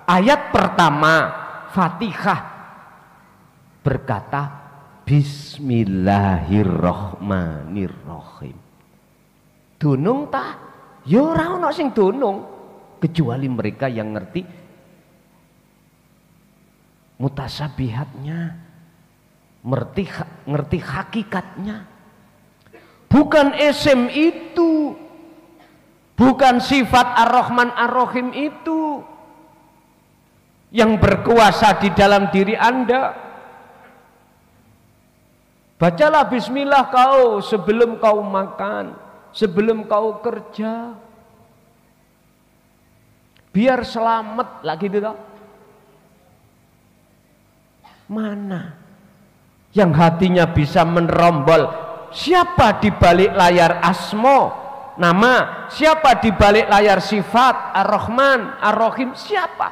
ayat pertama Fatihah berkata Bismillahirrahmanirrahim. Dunung ta? Ya ora ana sing dunung kecuali mereka yang ngerti mutasabihatnya, ngerti hakikatnya. Bukan isim itu, bukan sifat Ar-Rahman Ar-Rahim itu yang berkuasa di dalam diri Anda. Bacalah bismillah kau sebelum kau makan, sebelum kau kerja, biar selamat lagi gitu. Mana yang hatinya bisa menerombol siapa di balik layar asmo nama, siapa di balik layar sifat Ar-Rahman Ar-Rahim, siapa?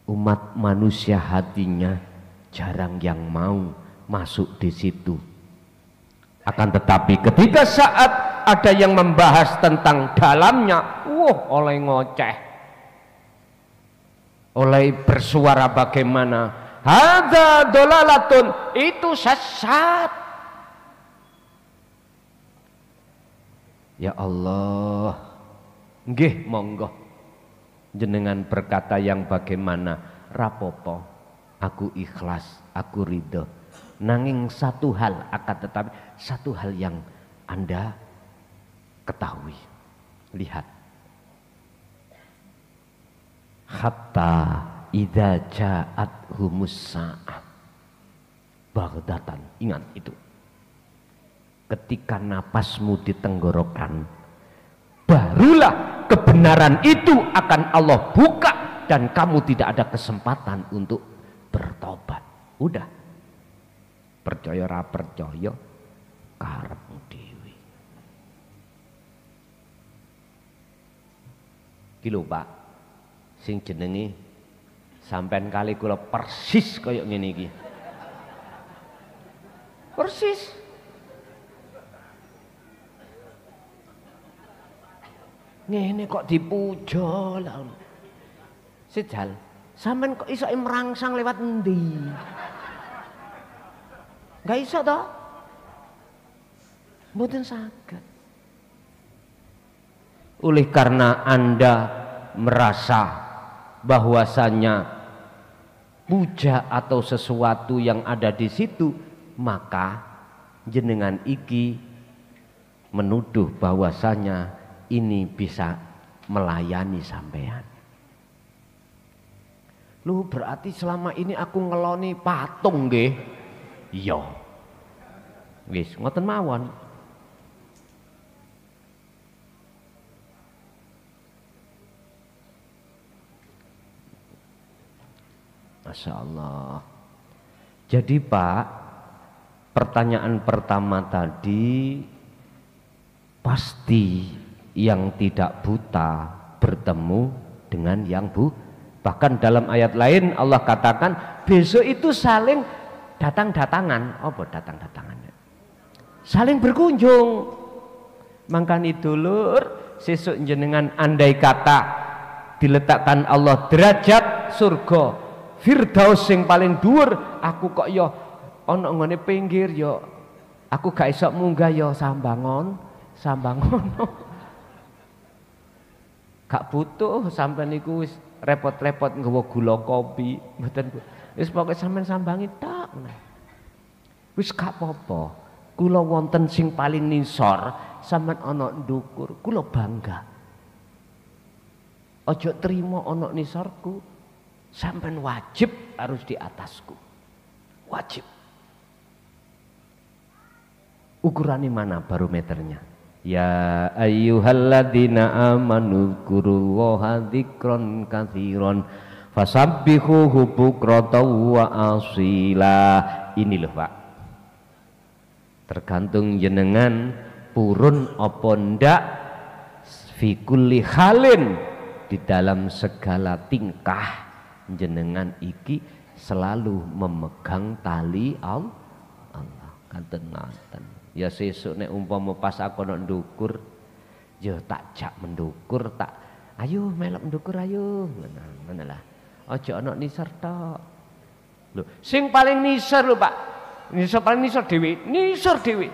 Umat manusia hatinya jarang yang mau masuk di situ. Akan tetapi ketika saat ada yang membahas tentang dalamnya, oleh ngoceh, oleh bersuara bagaimana hadza dolalatun, itu sesat. Ya Allah, nggih monggo jenengan berkata yang bagaimana, rapopo, aku ikhlas, aku ridho. Nanging satu hal, akan tetapi satu hal yang Anda ketahui, lihat, hatta idza ja'at humus sa'ah baghdatan, ingat itu, ketika napasmu di tenggorokan barulah kebenaran itu akan Allah buka dan kamu tidak ada kesempatan untuk bertobat. Udah, percaya ra percaya karepmu dhewe. Ki lho Pak, sing jenenge Sampean kali kula persis kaya ngene iki. Persis. Ngene kok dipuja lah. Sejal, sampean kok iso merangsang lewat endi? Enggak iso toh? Mboten saged. Oleh karena Anda merasa bahwasanya puja atau sesuatu yang ada di situ, maka jenengan iki menuduh bahwasanya ini bisa melayani sampean. Lu berarti selama ini aku ngeloni patung nggih? Iya. Wis ngoten mawon. Masya Allah. Jadi Pak, pertanyaan pertama tadi, pasti yang tidak buta bertemu dengan yang buta. Bahkan dalam ayat lain Allah katakan besok itu saling datang-datangan. Apa datang-datangannya? Saling berkunjung. Mangkani dulur, sesuk jenengan andai kata diletakkan Allah derajat surga Firdaus sing paling dhuwur, aku kok ya ana ngene pinggir ya aku gak iso munggah ya sambangon. Gak butuh sampean niku wis repot-repot nggawa gula kopi, mboten. Wis pokoke sampean sambangi tok. Wis gak apa-apa. Kula wonten sing paling nisor, sampean ana ndukur, kula bangga. Aja trimo ana nisorku. Sampean wajib harus di atasku. Wajib. Ukurannya mana barometernya? Ya ayyuhalladzina amanu dzkurullaha dzikron katsiron fasabbihuhu bukratan wa asila. Ini loh Pak, tergantung jenengan purun apa ndak fi kulli halin, di dalam segala tingkah jenengan iki selalu memegang tali Allah. Kanten-kanten. Ya sesuk nek umpama pas aku nek ndukur, ya tak jak mendukur, tak ayo melok ndukur ayo. Ngono lah. Aja ana nisor tok. Lho, sing paling nisor lho Pak. Nisor paling nisor dhewe, nisor dhewe.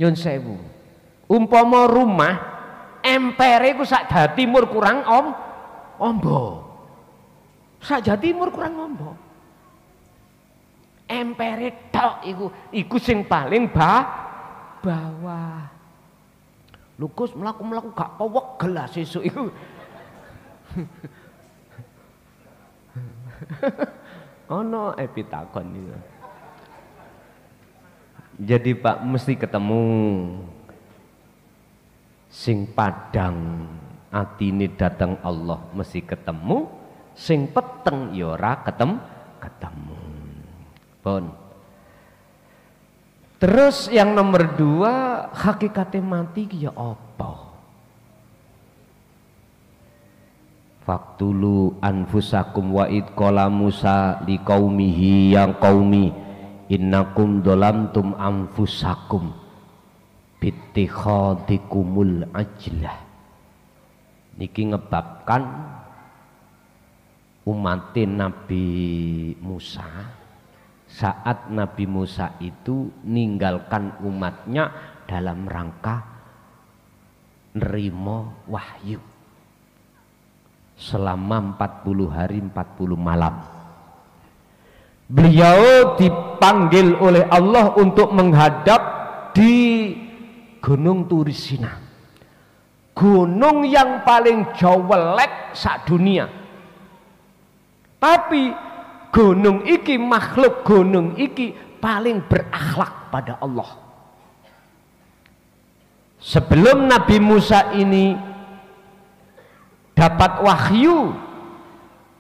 Nyun sewu. Umpama rumah empere ku sak Jawa Timur kurang ombo. Sak Jawa Timur kurang ombo. Empere tok iku sing paling bawah. Lukus mlaku-mlaku gak pewegel lah sesuk iku. Ono epitakon itu. Jadi Pak mesti ketemu sing padang atine datang Allah mesti ketemu, sing peteng ya ora ketemu. Pun. Terus yang nomor 2, hakikatnya mati ya apa? Faktulu anfusakum wa id qala Musa liqaumihi yang qaumi innakum dolamtum anfusakum bittikhadikumul ajlah. Niki ngebabkan umatin Nabi Musa. Saat Nabi Musa itu ninggalkan umatnya dalam rangka nerimo wahyu selama 40 hari 40 malam. Beliau dipanggil oleh Allah untuk menghadap di Gunung Turisina, gunung yang paling jawelek sak dunia. Tapi gunung iki, makhluk gunung iki paling berakhlak pada Allah. Sebelum Nabi Musa ini dapat wahyu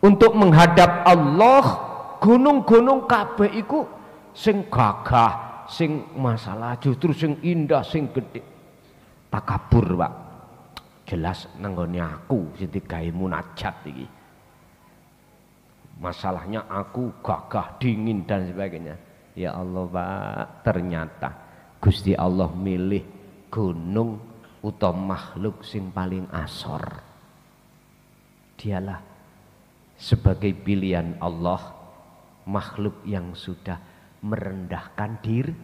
untuk menghadap Allah, gunung-gunung kabeh iku sing gagah, sing masalah justru sing indah, sing gede. Takabur Pak. Jelas nanggone aku sing digawe munajat iki. masalahnya aku gagah, dingin dan sebagainya. Ya Allah Pak, ternyata Gusti Allah milih gunung utawa makhluk sing paling asor. Dialah sebagai pilihan Allah, makhluk yang sudah merendahkan diri.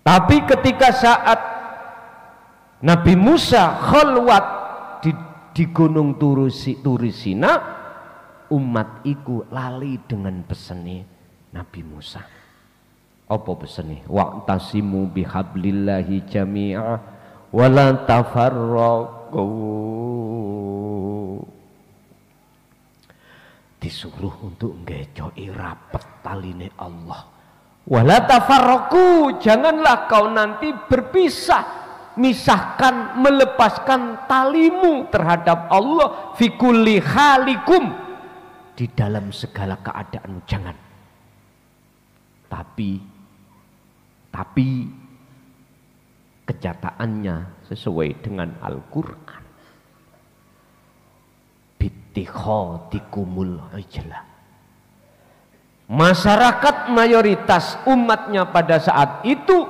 Tapi ketika saat Nabi Musa khalwat di gunung Turisina, umat iku lali dengan pesene Nabi Musa. Apa pesene? Wa'tasimu bihablillahi jami'a wala tafarraqu. Disuruh untuk ngecoki rapet taline Allah. Wala tafarraqu, janganlah kau nanti berpisah, misahkan, melepaskan talimu terhadap Allah fi kulli halikum, di dalam segala keadaanmu, jangan. Tapi kenyataannya sesuai dengan Al-Quran. Bittikhatikumul ijlah. Masyarakat mayoritas umatnya pada saat itu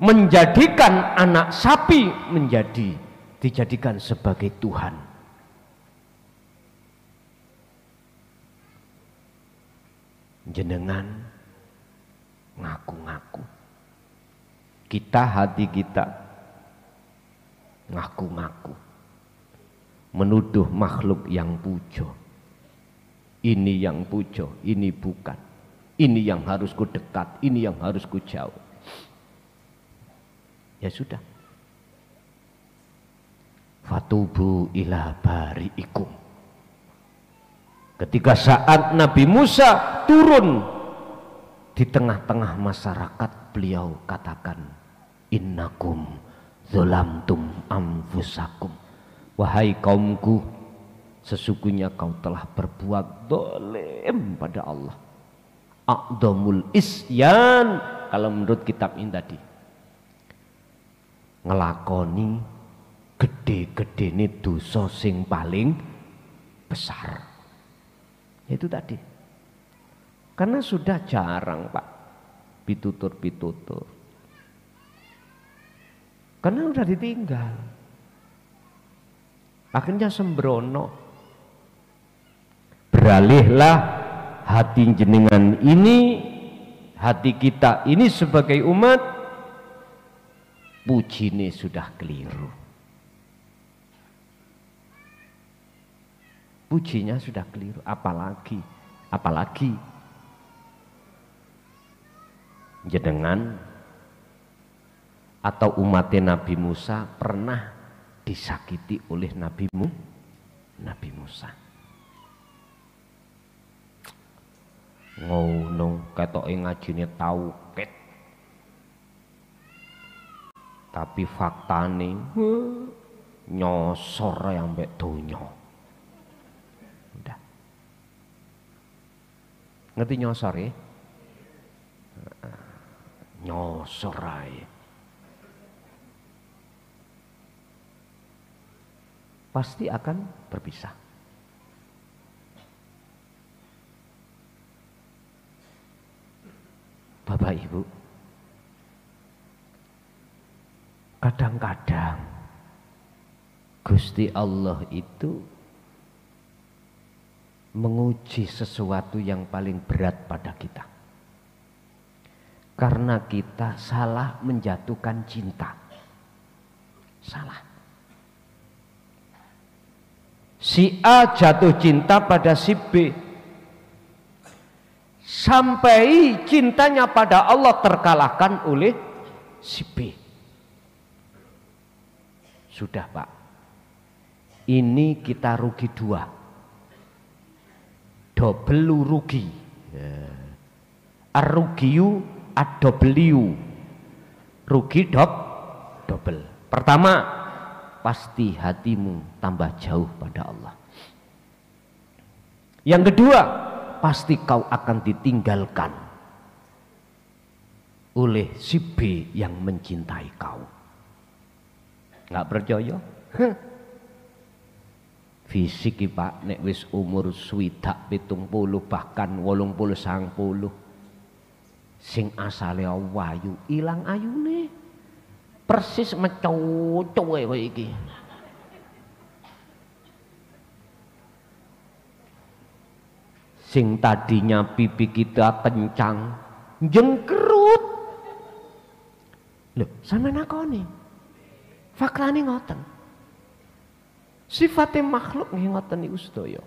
menjadikan anak sapi dijadikan sebagai Tuhan. Jenengan ngaku-ngaku, hati kita ngaku-ngaku menuduh makhluk yang pujo. Ini yang pujo, ini bukan. Ini yang harus ku dekat, ini yang harus ku jauh. Ya sudah. Fatubu ila bari'ikum. Ketika saat Nabi Musa turun di tengah-tengah masyarakat, beliau katakan, innakum zolamtum anfusakum. Wahai kaumku, sesungguhnya kau telah berbuat dolim pada Allah. Aqdamul isyan, kalau menurut kitab ini tadi, ngelakoni gede-gede ini dosa sing paling besar. Itu tadi. Karena sudah jarang Pak pitutur-pitutur. Karena sudah ditinggal. Akhirnya sembrono. Beralihlah hati jenengan ini, hati kita ini sebagai umat, puji ini sudah keliru. Pujinya sudah keliru, apalagi jenengan atau umatnya Nabi Musa pernah disakiti oleh Nabi Musa. Ngono ketoke ngajine tauhid, tapi faktane nyosor yang mbek donya. Udah. Ngerti nyosor ya? Nyosor ae. Pasti akan berpisah. Bapak Ibu, kadang-kadang Gusti Allah itu menguji sesuatu yang paling berat pada kita. Karena kita salah menjatuhkan cinta. Salah. Si A jatuh cinta pada si B. Sampai cintanya pada Allah terkalahkan oleh si B. Sudah Pak. Ini kita rugi dua. Double rugi. Ar-rugiyu ad-dobliu. Rugi double. Pertama, pasti hatimu tambah jauh pada Allah. Yang kedua, pasti kau akan ditinggalkan oleh si B yang mencintai kau. Nggak percaya? Fisik iki Pak nek wis umur 70 bahkan 80 90 sing asale wayu ilang ayune. Persis mecocoke koyo iki. Sing tadinya pipi kita kencang jengkerut. Lho, sampeyan nakoni. Fakrane ngoten. Sifatnya makhluk nggih ngoten niku sedaya.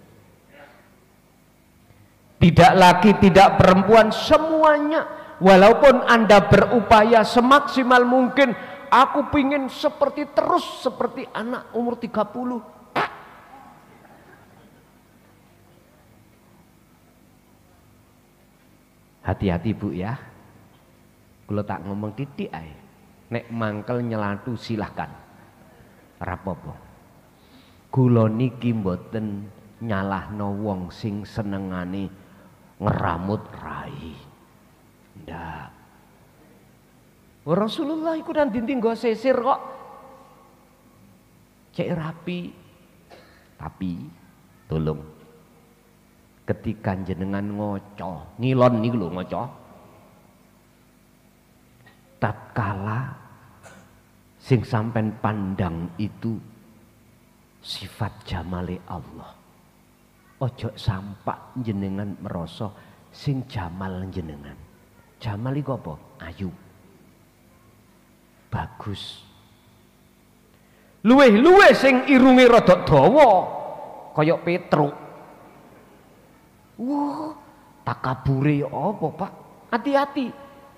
Tidak laki, tidak perempuan, semuanya. Walaupun Anda berupaya semaksimal mungkin, aku pingin seperti terus seperti anak umur 30. Hati-hati Bu ya. Kalau tak ngomong titik ae. Nek mangkel nyelatu silahkan. Rapopo. Kula niki mboten nyalahno wong sing senengane ngeramut rai. Ndak. Rasulullah iku nang dinding nggo sisir kok. Cek rapi. Tapi tolong ketika jenengan ngoco, ngilon niku lho ngoco. Tatkala sing sampean pandang itu sifat jamale Allah. Ojo sampak jenengan merasa sing jamal jenengan. Jamal iku apa? Ayu. Bagus. Luweh-luweh sing irunge rada dawa kaya Petruk. Wah, takabure apa, Pak? Hati-hati.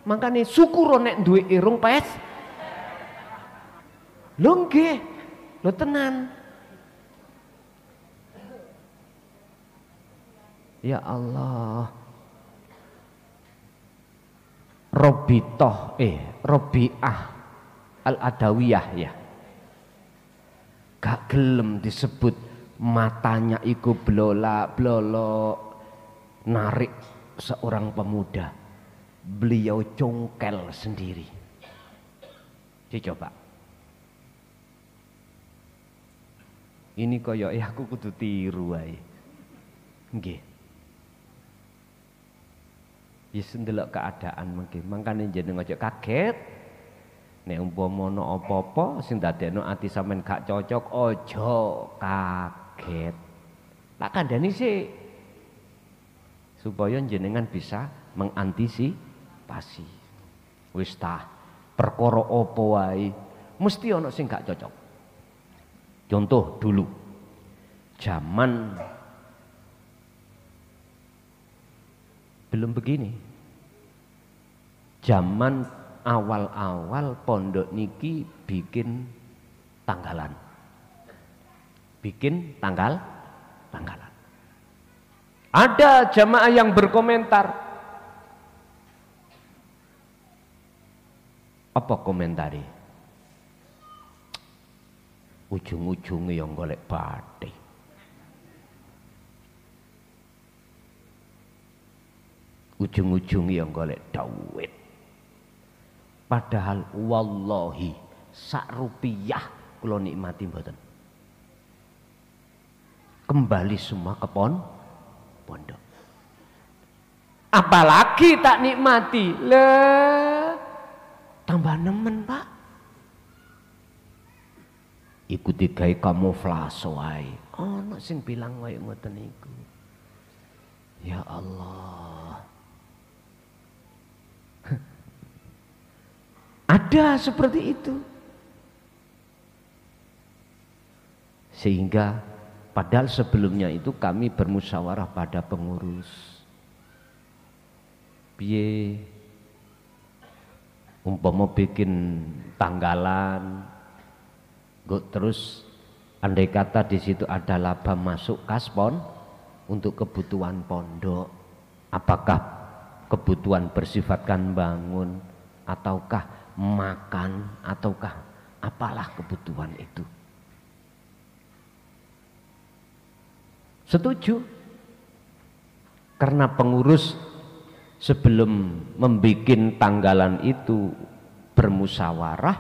Makane syukur nek duwe irung pes. Lho nggih. Lho tenan. Ya Allah. Robiah Al-Adawiyah ya. Gak gelem disebut matanya iku blolak-blolok narik seorang pemuda. Beliau congkel sendiri. Dicoba. Ini koyo aku kudu tiru wae. Nggih. Wis ndelok keadaan mengki. Mangkane jeneng aja kaget. Nek umpama ana apa-apa sing dadekno ati sampean gak cocok, aja kaget. Tak kandhani sih. Supaya jenengan bisa mengantisipasi. Wis ta, perkara apa wae mesti ana sing gak cocok. Contoh dulu. Zaman belum begini. Zaman awal-awal pondok niki bikin tanggalan. Bikin tanggalan. Ada jamaah yang berkomentar. Apa komentari? Ujung-ujungnya yang golek batik. Ujung-ujungnya yang golek duit. Padahal wallahi sak rupiah kula nikmati mboten. Kembali semua ke pondok. Apalagi tak nikmati. Lah tambah nemen, Pak. Ikuti gawe kamuflase wae. Ana sing bilang wae ngoten niku. Ya Allah. Ada seperti itu. Sehingga padahal sebelumnya itu kami bermusyawarah pada pengurus. Piye umpama bikin tanggalan, terus andai kata di situ ada laba masuk kaspon untuk kebutuhan pondok, apakah kebutuhan bersifatkan bangun ataukah makan ataukah apalah kebutuhan itu. Setuju? Karena pengurus sebelum membuat tanggalan itu bermusyawarah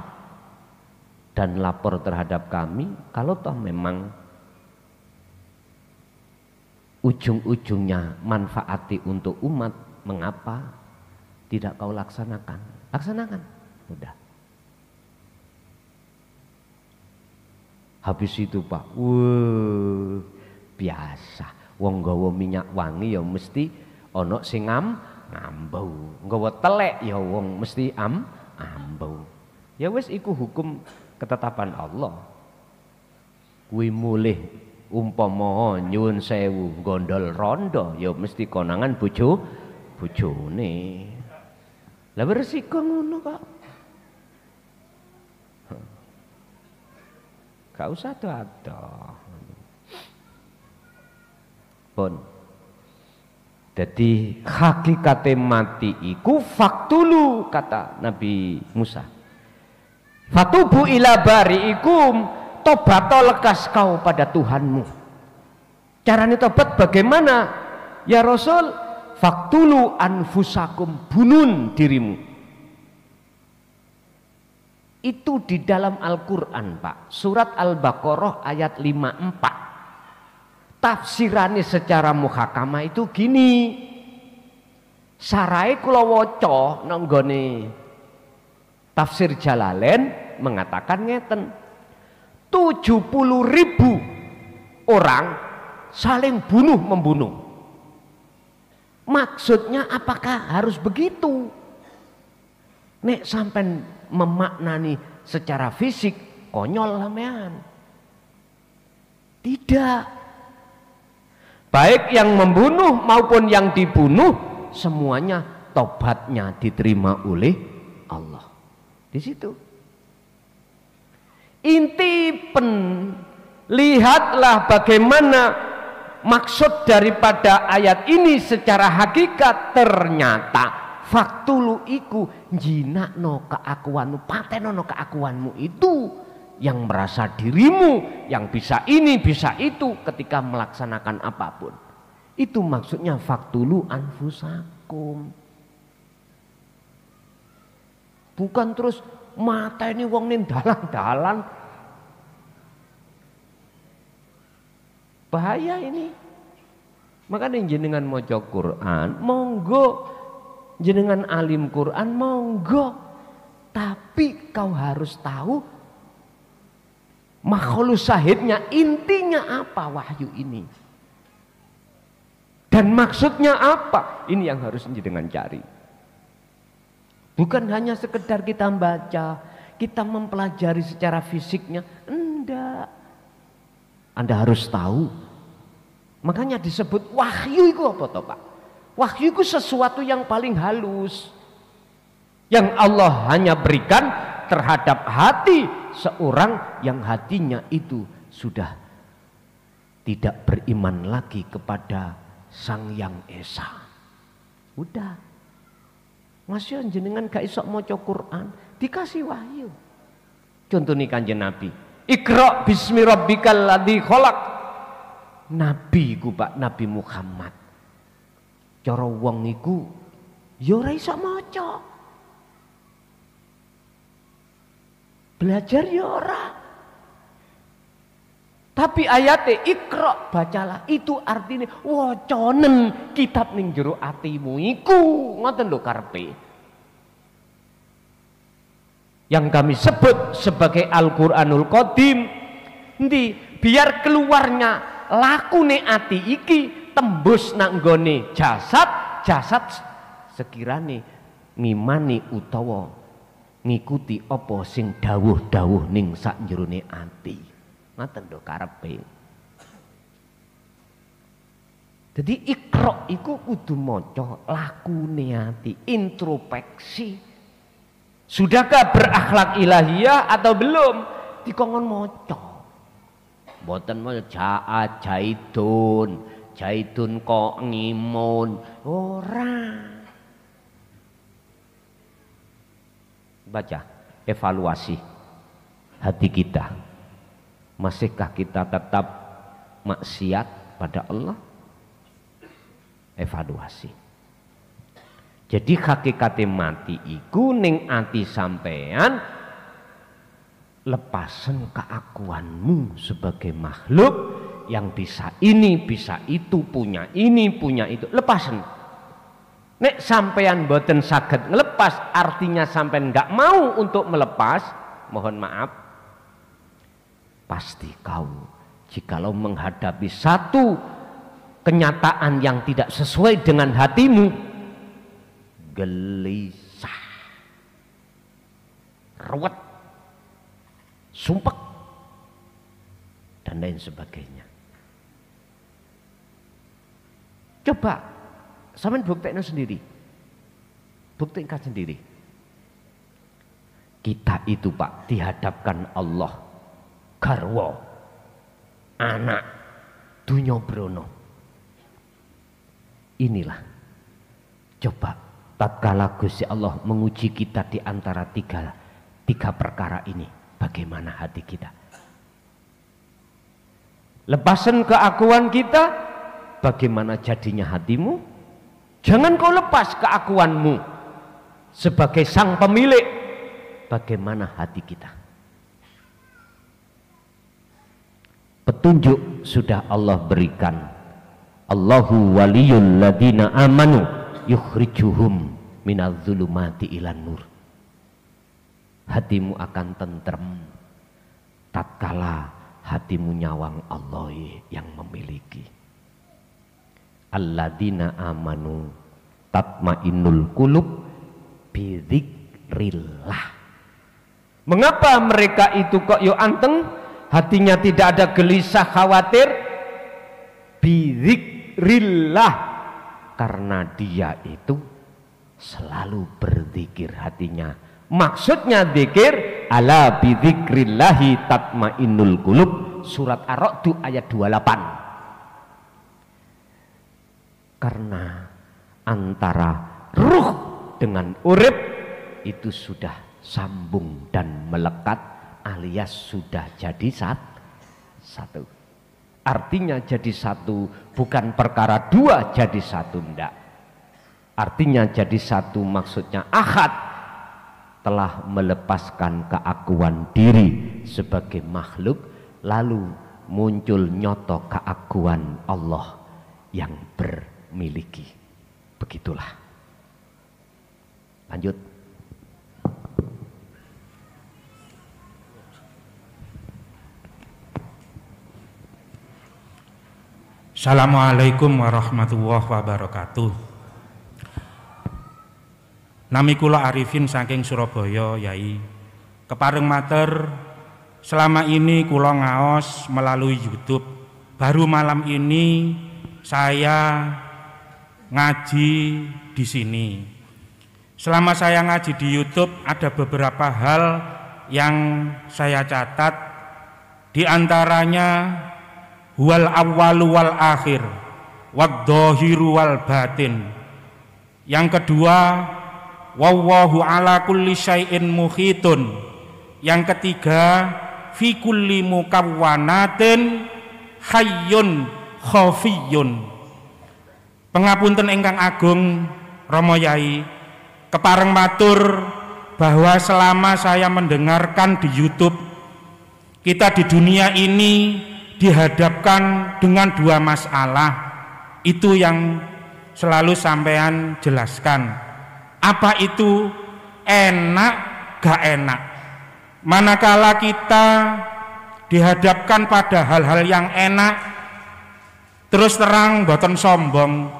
dan lapor terhadap kami, kalau toh memang ujung-ujungnya manfaati untuk umat, mengapa tidak kau laksanakan? Laksanakan, udah. Habis itu Pak, biasa. Wong nggawa minyak wangi ya mesti ana sing ngambau. Nggawa telek ya wong mesti ambau. Ya wis iku hukum ketetapan Allah. Kuwi mulih umpama nyuwun sewu gondol rondo ya mesti konangan bojone. Lah bersiko ngono kok. Gak usah ado-ado. Pun. Jadi hakikate mati iku faktulu kata Nabi Musa. Fatubu ila bari'ikum, tobato lekas kau pada Tuhanmu. Caranya tobat bagaimana? Ya Rasul, faktulu anfusakum, bunun dirimu. Itu di dalam Al-Quran Pak, surat Al-Baqarah ayat 54. Tafsirannya secara muhakamah itu gini. Sarai kula waca nanggone tafsir Jalalain mengatakan ngeten. 70.000 orang saling bunuh-membunuh. Maksudnya apakah harus begitu? Nek sampai memaknani secara fisik konyol sampean. Tidak. Baik yang membunuh maupun yang dibunuh semuanya tobatnya diterima oleh Allah. Di situ. Intipen, lihatlah bagaimana maksud daripada ayat ini secara hakikat. Ternyata faktulu iku jinakno keakuanmu, patenono keakuanmu itu yang merasa dirimu yang bisa ini bisa itu ketika melaksanakan apapun. Itu maksudnya faktulu anfusakum. Bukan terus mata ini wong ning dalan-dalan. Bahaya ini. Makanya jenengan maca Quran, monggo jenengan alim Quran monggo, tapi kau harus tahu makhluk syahidnya, intinya apa wahyu ini dan maksudnya apa. Ini yang harus jenengan cari. Bukan hanya sekedar kita baca, kita mempelajari secara fisiknya, enggak. Anda harus tahu. Makanya disebut wahyu itu apa toh Pak? Wahyu itu sesuatu yang paling halus yang Allah hanya berikan terhadap hati seorang yang hatinya itu sudah tidak beriman lagi kepada Sang Yang Esa. Udah. Masih jenengan gak iso maca Quran, dikasih wahyu. Contoh nih Kanjeng Nabi, Iqra bismi rabbikal ladzi khalaq. Nabi ku Pak, Nabi Muhammad. Cara wong iku ya ora iso maca. Belajar ya ora. Tapi ayate Iqra, bacalah, itu artinya wacanen kitab ning jero atimu iku. Ngoten lho karepe. Yang kami sebut sebagai Al-Qur'anul Qadim. Endi biar keluarnya lakune ati iki tembus nang nggone jasad sekirane ngimani utawa ngikuti apa sing dawuh-dawuh ning sak jerone ati. Ngoten lho karepe. Jadi Iqra iku kudu maca lakune ati, introspeksi. Sudahkah berakhlak ilahiyah atau belum? Dikongkon maca. Mboten maca jaitun kok ngimun, ora. Baca, evaluasi hati kita. Masihkah kita tetap maksiat pada Allah? Evaluasi. Jadi hakikate mati iku ning ati sampean lepasen keakuanmu sebagai makhluk yang bisa ini, bisa itu, punya ini, punya itu, lepasen. Nek sampean boten saged ngelepas, artinya sampean nggak mau untuk melepas, mohon maaf, pasti kau jikalau menghadapi satu kenyataan yang tidak sesuai dengan hatimu, gelisah, ruwet, sumpek, dan lain sebagainya. Coba sampean buktikan sendiri, buktikan sendiri. Kita itu Pak dihadapkan Allah, garwa, anak, dunya brono. Inilah, coba tatkala Gusti Allah menguji kita di antara tiga perkara ini, bagaimana hati kita? Lepasan keakuan kita, bagaimana jadinya hatimu? Jangan kau lepas keakuanmu sebagai sang pemilik, bagaimana hati kita? Petunjuk sudah Allah berikan. Allahu waliyul ladina amanu yukhrijuhum minadh-dhulumati ilan nur. Hatimu akan tentrem tatkala hatimu nyawang Allah yang memiliki. Alladzina amanu tatmainnul qulub bidzikrillah. Mengapa mereka itu kok yo anteng, hatinya tidak ada gelisah khawatir? Bidzikrillah, karena dia itu selalu berzikir hatinya. Maksudnya zikir, ala bidzikrillahi tatmainnul qulub, surat Ar-Ra'd ayat 28. Karena antara ruh dengan urip itu sudah sambung dan melekat, alias sudah jadi satu. Artinya jadi satu, bukan perkara dua jadi satu, ndak. Artinya jadi satu maksudnya ahad, telah melepaskan keakuan diri sebagai makhluk, lalu muncul nyoto keakuan Allah yang bermiliki. Begitulah. Lanjut. Assalamualaikum warahmatullahi wabarakatuh. Nami kula Arifin saking Surabaya, Yai. Kepareng mater, selama ini kula ngaos melalui YouTube. Baru malam ini saya ngaji di sini. Selama saya ngaji di YouTube ada beberapa hal yang saya catat, di antaranya huwal awwalu wal akhir wadh-dhahiru wal batin. Yang kedua, wallahu ala kulli syai'in muhitun. Yang ketiga, fi kulli mukawwanatin hayyun khafiyun. Pengapunten ingkang agung Rama Yai, kepareng matur bahwa selama saya mendengarkan di YouTube, kita di dunia ini dihadapkan dengan dua masalah. Itu yang selalu sampean jelaskan. Apa itu? Enak gak enak. Manakala kita dihadapkan pada hal-hal yang enak, terus terang boten sombong,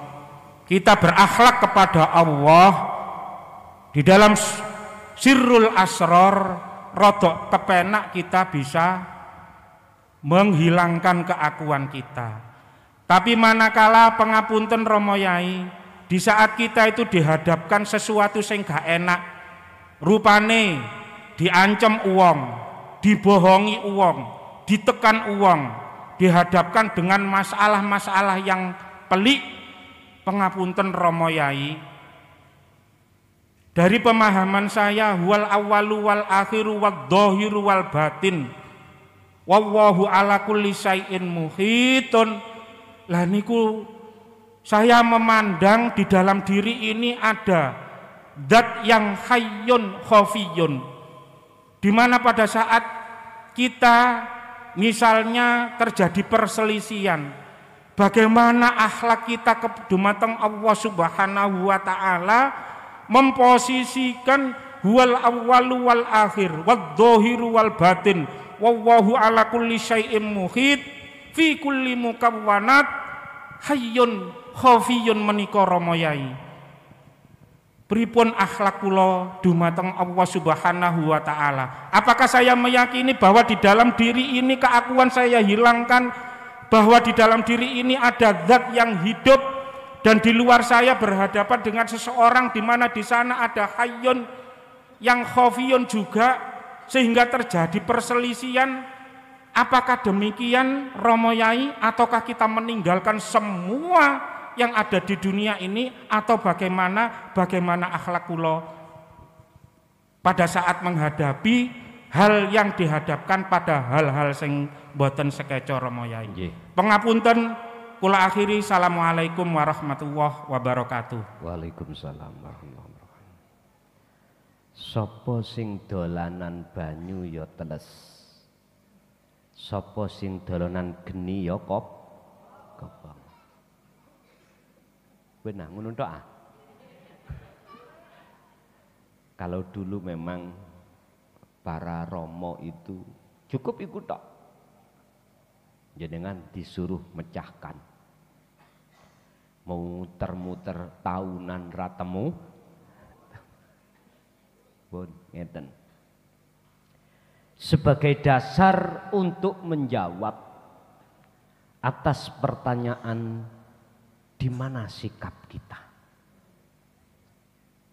kita berakhlak kepada Allah di dalam sirrul asror, rodok kepenak kita bisa menghilangkan keakuan kita. Tapi manakala pengapunten Rama Yai, di saat kita itu dihadapkan sesuatu sing gak enak, rupane diancam uang, dibohongi uang, ditekan uang, dihadapkan dengan masalah-masalah yang pelik, pengapunten Rama Yai, dari pemahaman saya, huwal awwalu wal akhiru wadh-dhahiru wal batin, wallahu ala kulli syai'in muhitun. Lah niku saya memandang di dalam diri ini ada zat yang hayyun khafiyun, di mana pada saat kita misalnya terjadi perselisihan, bagaimana akhlak kita dumateng Allah Subhanahu wa taala, memposisikan huwal awwalu wal akhir wad dhahiru wal batin wallahu ala kulli syai'in muhit fi kulli mukawwanat hayyun khafiyun menika Rama Yai. Pripun akhlak kula dumateng Allah Subhanahu wa taala? Apakah saya meyakini bahwa di dalam diri ini keakuan saya hilangkan, bahwa di dalam diri ini ada zat yang hidup, dan di luar saya berhadapan dengan seseorang di mana di sana ada hayyun yang khafiyun juga, sehingga terjadi perselisihan? Apakah demikian Rama Yai, ataukah kita meninggalkan semua yang ada di dunia ini, atau bagaimana akhlak kula pada saat menghadapi hal yang dihadapkan pada hal-hal sing boten sekeco Rama Yai. Pengapunten kula akhiri, assalamualaikum warahmatullahi wabarakatuh. Waalaikumsalam warahmatullahi wabarakatuh. Sapa sing dolanan banyu ya teles, sapa sing dolanan geni ya kobong. Benar, ngono tok ah. Kalau dulu memang para romo itu cukup ikut tok. Jenengan disuruh mecahkan. Muter-muter tahunan ratemu. Pun ngeten. Sebagai dasar untuk menjawab atas pertanyaan di mana sikap kita?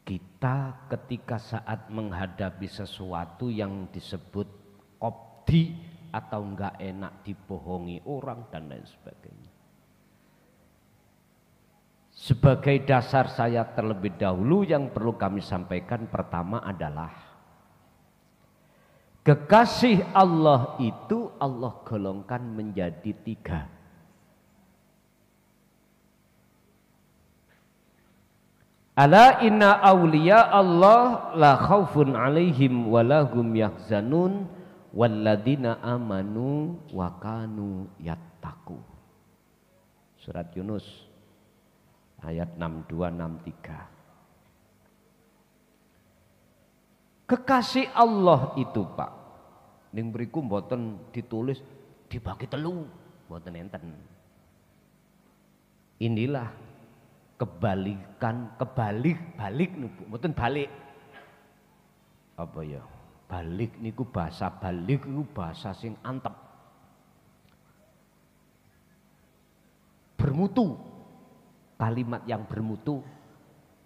Kita ketika saat menghadapi sesuatu yang disebut kopdi atau enggak enak dibohongi orang dan lain sebagainya. Sebagai dasar saya terlebih dahulu yang perlu kami sampaikan pertama adalah kekasih Allah itu Allah golongkan menjadi 3. Ala inna awliya Allah la khaufun alaihim walahum yahzanun walladina amanu wa kanu yattaqu. Surat Yunus ayat 62-63. Kekasih Allah itu Pak, ning mriku mboten ditulis dibagi telu, mboten enten. Inilah kebalik niku mboten balik. Apa ya? Balik niku bahasa balik niku bahasa sing antep. Bermutu. Kalimat yang bermutu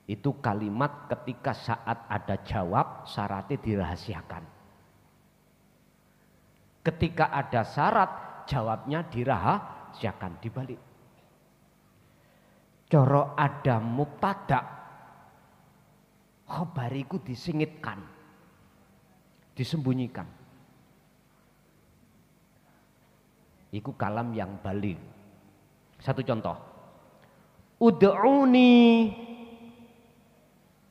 itu kalimat ketika saat ada jawab syaratnya dirahasiakan. Ketika ada syarat jawabnya dirahasiakan, dibalik. Coro ada mubtada, khabariku disingitkan, disembunyikan. Iku kalam yang balik. Satu contoh, ud'uni,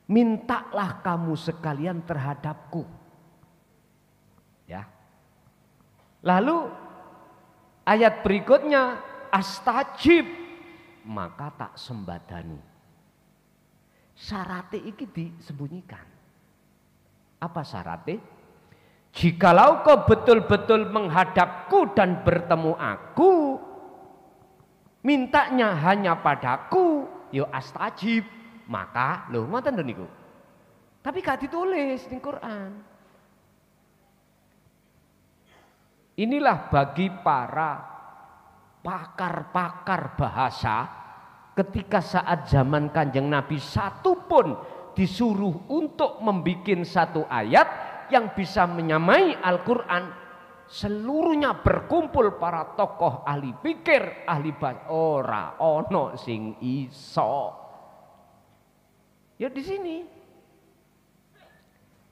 mintalah kamu sekalian terhadapku. Ya. Lalu ayat berikutnya astajib, maka tak sembadani. Syaratnya iki disembunyikan. Apa syaratnya? Jikalau kau betul-betul menghadapku dan bertemu aku, mintanya hanya padaku, yo astajib, maka lho ngoten niku. Tapi gak ditulis di Quran. Inilah bagi para pakar-pakar bahasa, ketika saat zaman Kanjeng Nabi satu pun disuruh untuk membuat satu ayat yang bisa menyamai Al-Quran, seluruhnya berkumpul para tokoh ahli pikir, ahli bahasa, ora ono sing iso. Ya di sini.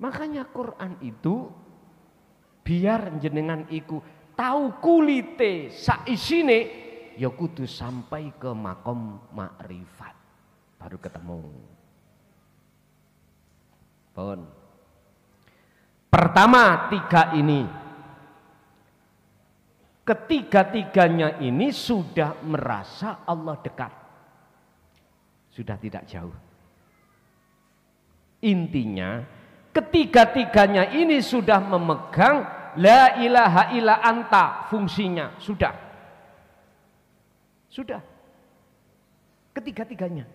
Makanya Quran itu biar jenengan iku tahu kulite saisine, ya kudu sampai ke makom makrifat baru ketemu. Pun pertama 3 ini Ketiga-tiganya ini sudah merasa Allah dekat. Sudah tidak jauh. Intinya ketiga-tiganya ini sudah memegang la ilaha illa anta fungsinya. Sudah. Ketiga-tiganya.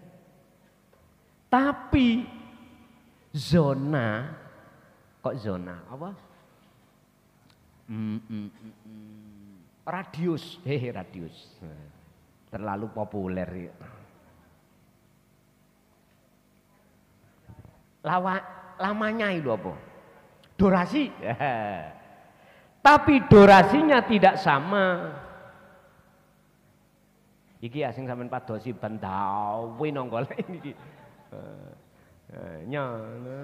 Tapi zona, kok zona apa? Radius, radius. Terlalu populer. Lamanya itu apa? Durasi. Tapi durasinya tidak sama. Iki asing sampean padosi bandawe nonggol iki. Nyana.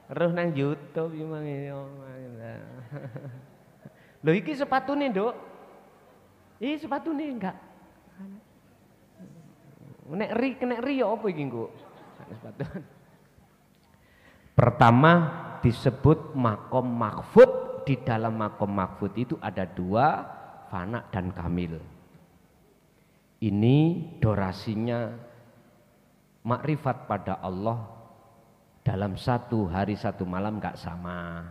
Roh nang YouTube memang ya. Lho iki sepatune, Nduk. Iki sepatune enggak. Nek ri ya apa iki, Nguk? Sepatu. Pertama disebut makom mahfud. Di dalam makom mahfud itu ada dua, fana dan kamil. Ini durasinya makrifat pada Allah dalam satu hari satu malam gak sama.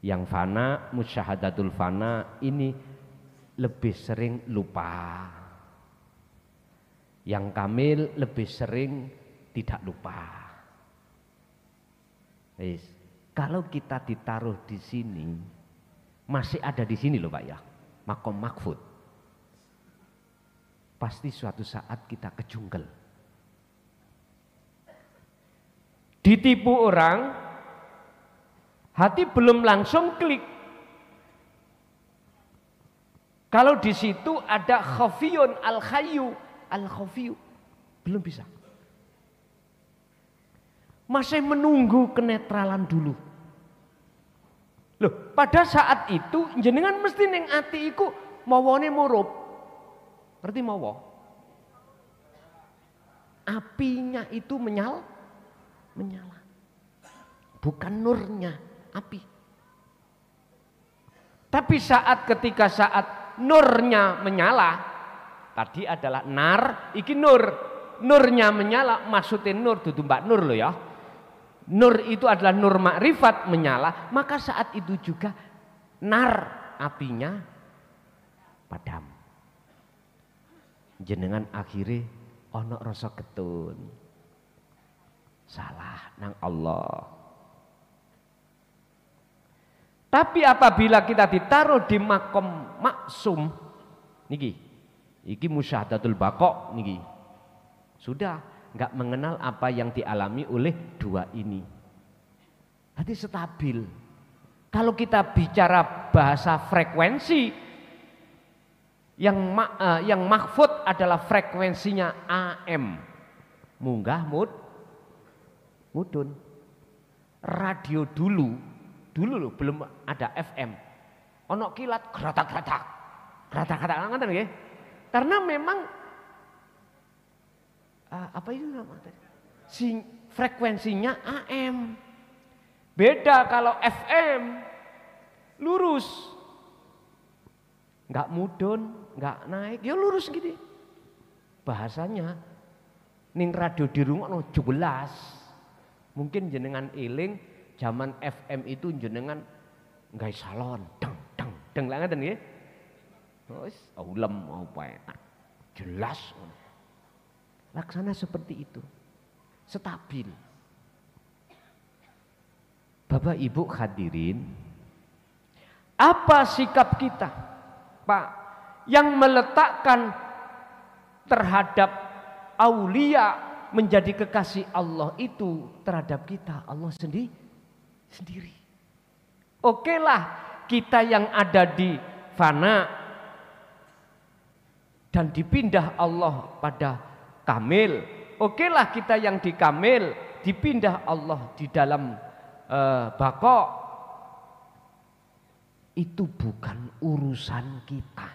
Yang fana, musyahadatul fana ini lebih sering lupa. Yang kamil lebih sering tidak lupa. Kalau kita ditaruh di sini, masih ada di sini loh Pak ya, makom mahfud. Pasti suatu saat kita kejungkel. Ditipu orang, hati belum langsung klik. Kalau di situ ada khafiyun al-khayyu, al-khafiyyu, belum bisa. Masih menunggu kenetralan dulu. Loh, pada saat itu jenengan mesti ning ati iku mawane murup. Ngerti mawa? Apinya itu menyala. Bukan nurnya, api. Tapi ketika saat nurnya menyala, tadi adalah nar, iki nur. Nurnya menyala, maksudnya nur dudu Mbak Nur loh ya. Nur itu adalah nur makrifat menyala, maka saat itu juga nar apinya padam. Jenengan akhirnya ono rasa getun. Salah nang Allah. Tapi apabila kita ditaruh di makom maksum, iki musyahadatul baqa niki. Sudah nggak mengenal apa yang dialami oleh dua ini. Tadi stabil. Kalau kita bicara bahasa frekuensi, yang mahfud adalah frekuensinya AM, munggah mudun. Radio dulu loh, belum ada FM. Ono kilat gratak-gratak ngoten nggih. Karena memang apa itu namanya? Frekuensinya AM. Beda kalau FM lurus. Enggak mudun, enggak naik, ya lurus gini. Bahasanya ning radio dirungokno jelas. Mungkin jenengan eling zaman FM itu jenengan nggawe salon, deng lah ngoten nggih. Wis ulem apa enak. Jelas. Laksana seperti itu. Stabil. Bapak Ibu hadirin, apa sikap kita, Pak, yang meletakkan terhadap aulia menjadi kekasih Allah itu terhadap kita, Allah sendiri. Oke lah kita yang ada di fana dan dipindah Allah pada kamil. Oke lah kita yang di kamil dipindah Allah di dalam baqa. Itu bukan urusan kita.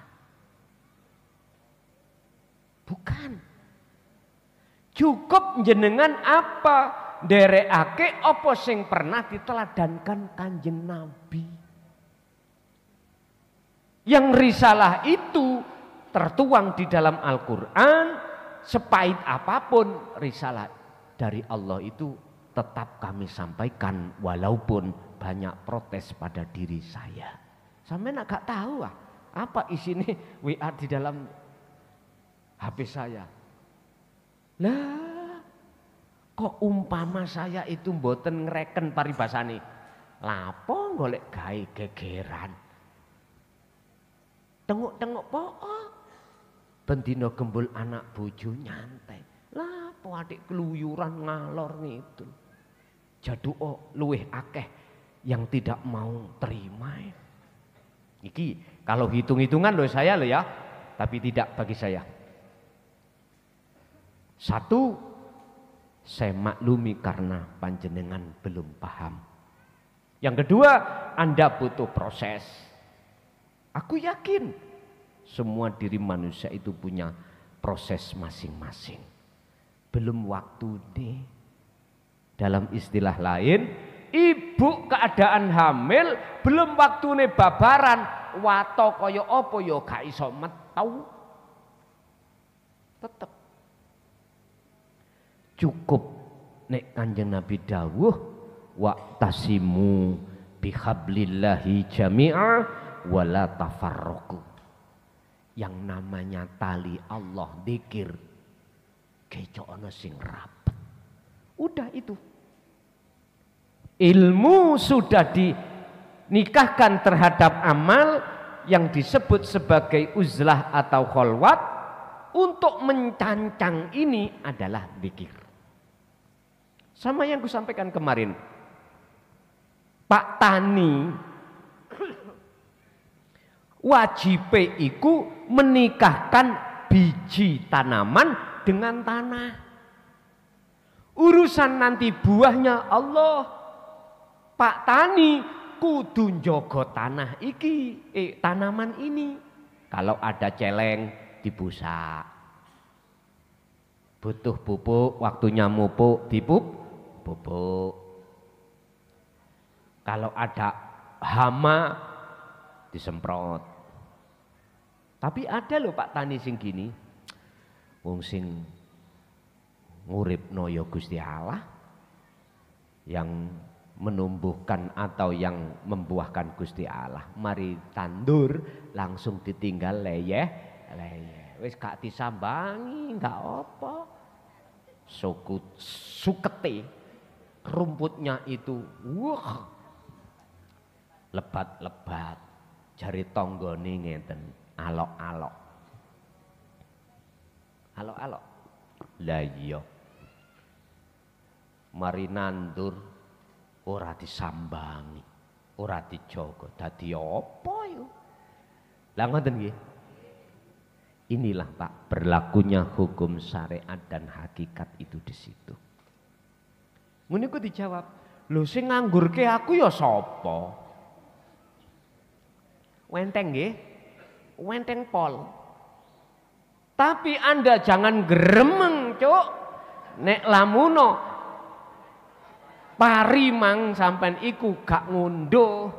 Bukan. Cukup jenengan apa nderekake apa sing pernah diteladankan Kanjeng Nabi. Yang risalah itu tertuang di dalam Al-Quran, sepahit apapun risalah dari Allah itu tetap kami sampaikan walaupun banyak protes pada diri saya. Sampai gak tahu apa isinya WA di dalam HP saya. Lah, kok umpama saya itu mboten ngereken paribasane. Lapo golek gawe gegeran. Tengok-tengok pokok. Bendina gembul anak bojo nyantai. Lapo adik keluyuran ngalor ngidul. Jaduo luweh akeh yang tidak mau terima. Iki kalau hitung-hitungan loh saya loh ya, tapi tidak bagi saya. Satu, saya maklumi karena panjenengan belum paham. Yang kedua, Anda butuh proses. Aku yakin semua diri manusia itu punya proses masing-masing. Belum waktu deh. Dalam istilah lain, ibu keadaan hamil belum waktune babaran, wato kaya apa ya gak iso metau. Tetep cukup nek Kanjeng Nabi dawuh wa'tasimu bihablillahi jami'a wala tafarraqu. Yang namanya tali Allah dzikir kecok ana sing rapet. Udah itu. Ilmu sudah dinikahkan terhadap amal yang disebut sebagai uzlah atau kholwat. Untuk mencancang ini adalah dzikir. Sama yang kusampaikan kemarin. Pak Tani wajib iku menikahkan biji tanaman dengan tanah. Urusan nanti buahnya Allah. Pak Tani kudu njogo tanah iki, tanaman ini. Kalau ada celeng dibusak. Butuh pupuk, waktunya mupuk, pupuk. Kalau ada hama disemprot. Tapi ada loh Pak Tani sing gini, wong sing nguripno ya Gusti Allah, yang menumbuhkan atau yang membuahkan Gusti Allah. Mari tandur langsung ditinggal leyeh. Wis gak disambangi, gak apa. Sukete rumputnya itu wah lebat-lebat. Jari tonggone ngeten, alok-alok. Alok-alok. Lah iya. Mari nandur ora disambangi, ora dijaga. Dadi apa yo? Lah ngoten nggih. Inilah Pak berlakunya hukum syariat dan hakikat itu di situ. Ngono iku dijawab, lho sing nganggurke aku ya sapa? Wenteng nggih, wenteng pol. Tapi Anda jangan gremeng, Cuk. Nek lamuno pari mang sampean iku gak ngunduh.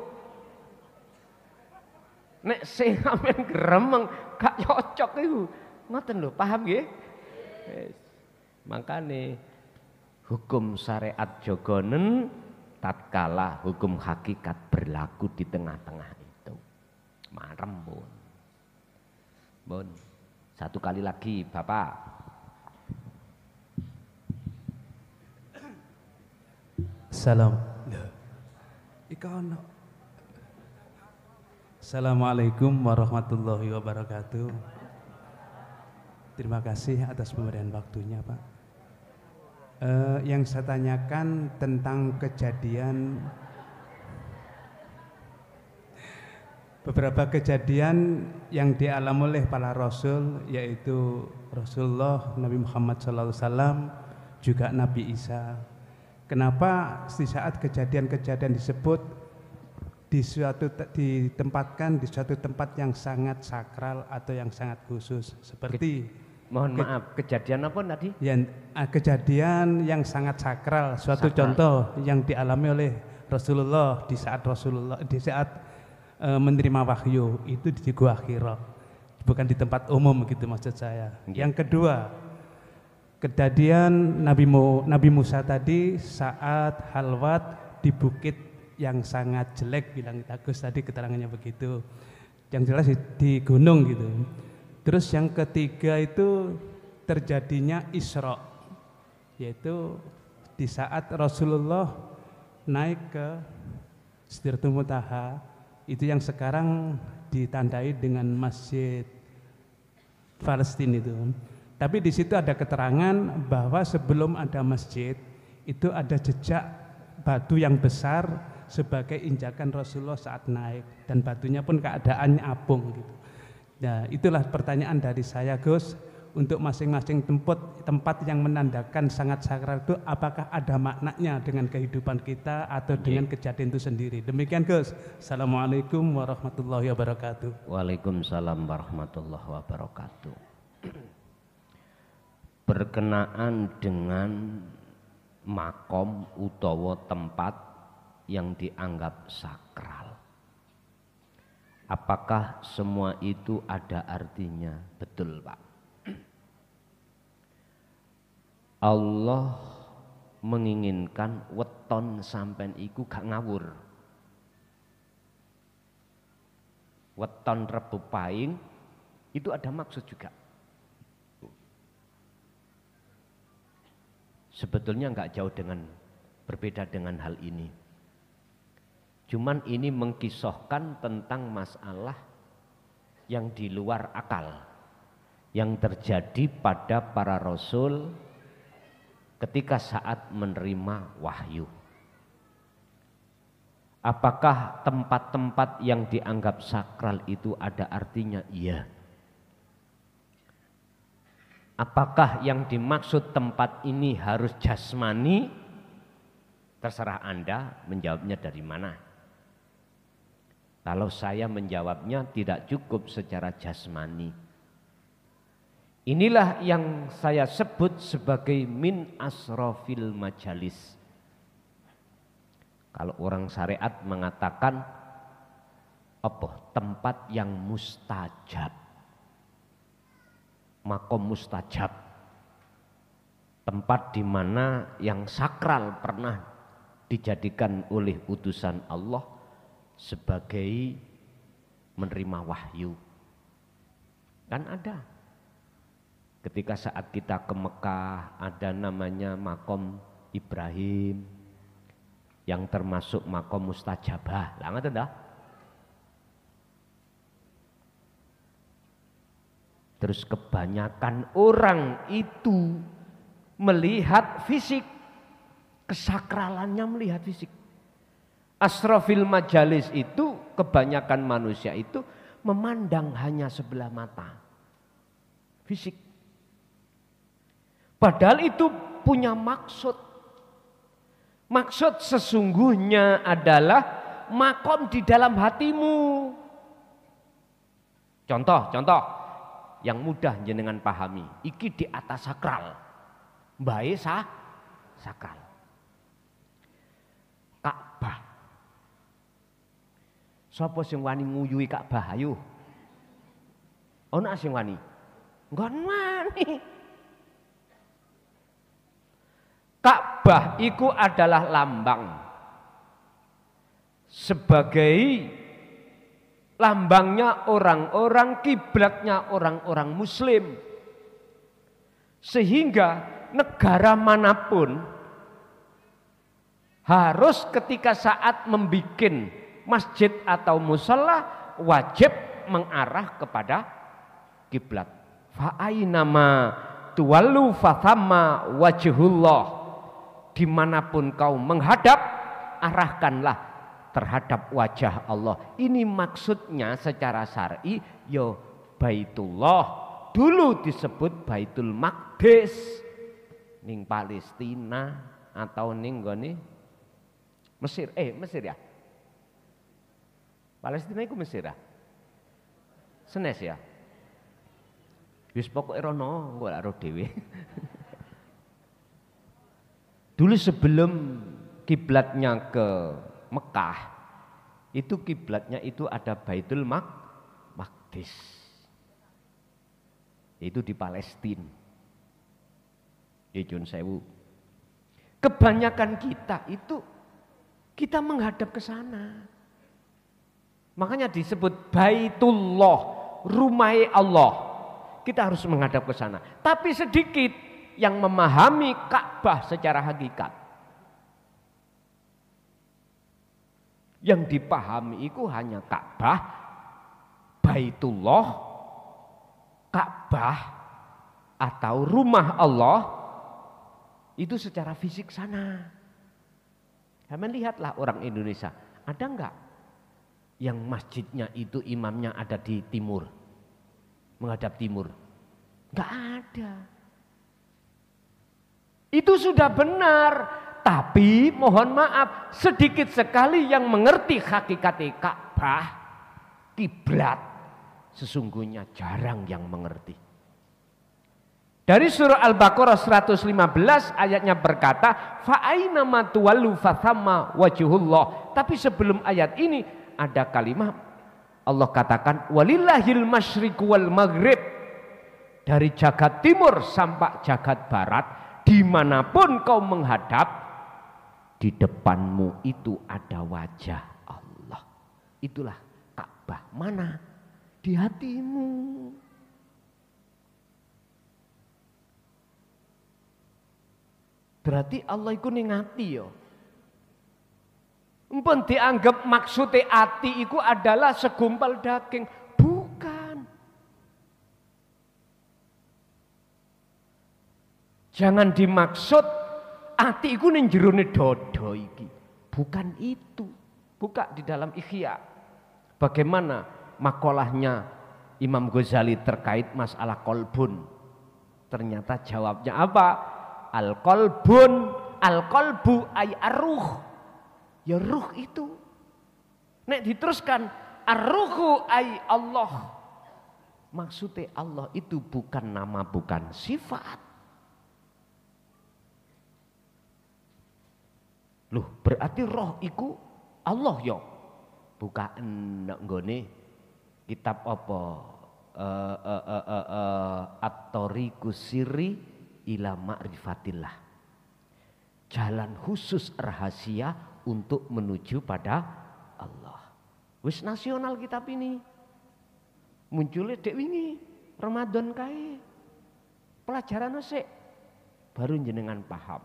Nek sing sampean gremeng gak cocok iku. Ngoten lho, paham nggih? Yes. Makane hukum syariat jogonen tatkala hukum hakikat berlaku di tengah-tengah itu. Marem pun. Bon. Satu kali lagi Bapak. Salam. Assalamualaikum warahmatullahi wabarakatuh. Terima kasih atas pemberian waktunya Pak. Yang saya tanyakan tentang beberapa kejadian yang dialami oleh para Rasul, yaitu Rasulullah Nabi Muhammad SAW, juga Nabi Isa. Kenapa di saat kejadian-kejadian disebut ditempatkan di suatu tempat yang sangat sakral atau yang sangat khusus, seperti mohon maaf, kejadian apa tadi? Kejadian yang sangat sakral, suatu contoh yang dialami oleh Rasulullah di saat menerima wahyu itu di Gua Hira, bukan di tempat umum gitu maksud saya. Yang kedua, kejadian Nabi Musa tadi saat halwat di bukit yang sangat jelek, bilang Agus tadi keterangannya begitu. Yang jelas di gunung gitu. Terus yang ketiga itu terjadinya Isra, yaitu di saat Rasulullah naik ke Sidratul Muntaha, itu yang sekarang ditandai dengan Masjid Palestina itu. Tapi di situ ada keterangan bahwa sebelum ada masjid itu ada jejak batu yang besar sebagai injakan Rasulullah saat naik, dan batunya pun keadaannya apung gitu. Nah, itulah pertanyaan dari saya, Gus. Untuk masing-masing tempat yang menandakan sangat sakral itu, apakah ada maknanya dengan kehidupan kita atau dengan kejadian itu sendiri? Demikian, Gus. Assalamualaikum warahmatullahi wabarakatuh. Waalaikumsalam warahmatullahi wabarakatuh. Berkenaan dengan makom utawa tempat yang dianggap sakral, apakah semua itu ada artinya? Betul, Pak. Allah menginginkan weton sampean iku gak ngawur. Weton Rebu Pahing itu ada maksud juga. Sebetulnya enggak jauh berbeda dengan hal ini. Cuman ini mengkisahkan tentang masalah yang di luar akal, yang terjadi pada para rasul ketika saat menerima wahyu. Apakah tempat-tempat yang dianggap sakral itu ada artinya? Iya. Apakah yang dimaksud tempat ini harus jasmani? Terserah Anda menjawabnya dari mana. Kalau saya menjawabnya tidak cukup secara jasmani. Inilah yang saya sebut sebagai min asrofil majalis. Kalau orang syariat mengatakan apa? Tempat yang mustajab. Makom mustajab. Tempat di mana yang sakral pernah dijadikan oleh utusan Allah sebagai menerima wahyu. Kan ada. Ketika saat kita ke Mekah ada namanya makom Ibrahim yang termasuk makom mustajabah. Lah ngoten dah. Terus kebanyakan orang itu melihat fisik, kesakralannya melihat fisik. Asrafil majalis itu kebanyakan manusia itu memandang hanya sebelah mata, fisik. Padahal itu punya maksud. Maksud sesungguhnya adalah makom di dalam hatimu. Contoh yang mudah jenengan pahami. Iki di atas sakral. Bae sakral. Ka'bah. Sapa sing wani nguyuhi Ka'bah ayo? Ana sing wani? Nggon wani. Ka'bah itu adalah lambang sebagai lambangnya orang-orang, kiblatnya orang-orang muslim, sehingga negara manapun harus ketika saat membikin masjid atau musala wajib mengarah kepada kiblat. Fa'ainama tuwallu fathamma wajhullah. Dimanapun kau menghadap, arahkanlah terhadap wajah Allah. Ini maksudnya secara syar'i, yo Baitullah. Dulu disebut Baitul Maqdis ning Palestina atau ning gone Mesir. Mesir ya. Palestina itu Mesir ya. Senes ya. Wis pokoke rono, engko lak ro dhewe. Dulu sebelum kiblatnya ke Mekah, Itu kiblatnya itu ada Baitul Maqdis. Itu di Palestina. Di Jun Sewu. Kebanyakan kita itu kita menghadap ke sana. Makanya disebut Baitullah, rumah Allah. Kita harus menghadap ke sana. Tapi sedikit yang memahami Ka'bah secara hakikat. Yang dipahami itu hanya Ka'bah, Baitullah, Ka'bah atau rumah Allah itu secara fisik sana. Kalian lihatlah orang Indonesia, ada enggak yang masjidnya itu imamnya ada di timur, menghadap timur? Enggak ada. Itu sudah benar. Tapi mohon maaf, sedikit sekali yang mengerti hakikat Ka'bah, kiblat, sesungguhnya jarang yang mengerti. Dari surah Al-Baqarah 115 ayatnya berkata, fa'aina ma tuwallu fathamma wajhullah. Tapi sebelum ayat ini ada kalimat Allah katakan walillahil masyriqu wal maghrib. Dari jagat timur sampai jagat barat, dimanapun kau menghadap, di depanmu itu ada wajah Allah. Itulah Ka'bah. Mana? Di hatimu. Berarti Allah itu ning ati ya. Mpun dianggap maksudnya ati itu adalah segumpal daging. Bukan. Jangan dimaksud ati iku ning jerone dodo iki. Bukan itu. Buka di dalam Ihya. Bagaimana makolahnya Imam Ghazali terkait masalah kolbun. Ternyata jawabnya apa? Al-kolbun, al-kolbu ay arruh. Ya ruh itu. Nek diteruskan arruhu ay Allah. Maksudnya Allah itu bukan nama, bukan sifat. Loh, berarti roh iku Allah ya. Bukan nggone kitab apa? At-Thariqus Sirri ila ma'rifatillah. Jalan khusus rahasia untuk menuju pada Allah. Wis nasional kitab ini. Munculnya dek wingi Ramadan kae. Pelajaran sik baru jenengan paham.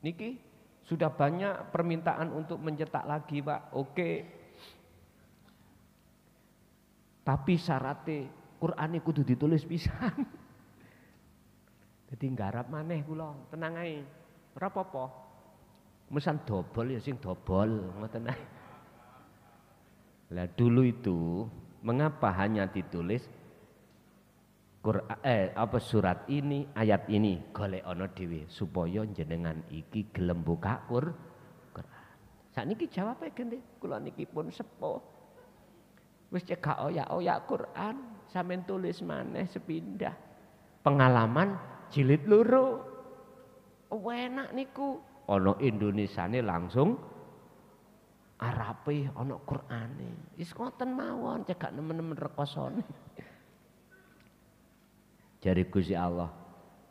Niki sudah banyak permintaan untuk mencetak lagi, Pak. Oke. Tapi syaratnya Quran kudu ditulis pisan. Jadi nggarap maneh kula, tenang ae. Ora apa-apa. Mesan dobol ya sing dobol, ngoten ae. Lah dulu itu mengapa hanya ditulis surat ini, ayat ini golek ana dhewe supaya jenengan iki gelem buka Quran. Sakniki jawabe gende, kula niki pun sepuh. Wis cekak oyak-oyak Quran, sampean tulis maneh sepindah. Pengalaman jilid loro. Enak niku. Ana Indonesiane langsung Arabe ana Qurane. Wis ngoten mawon cekak nemen-nemen rekosane. Jari Gusti Allah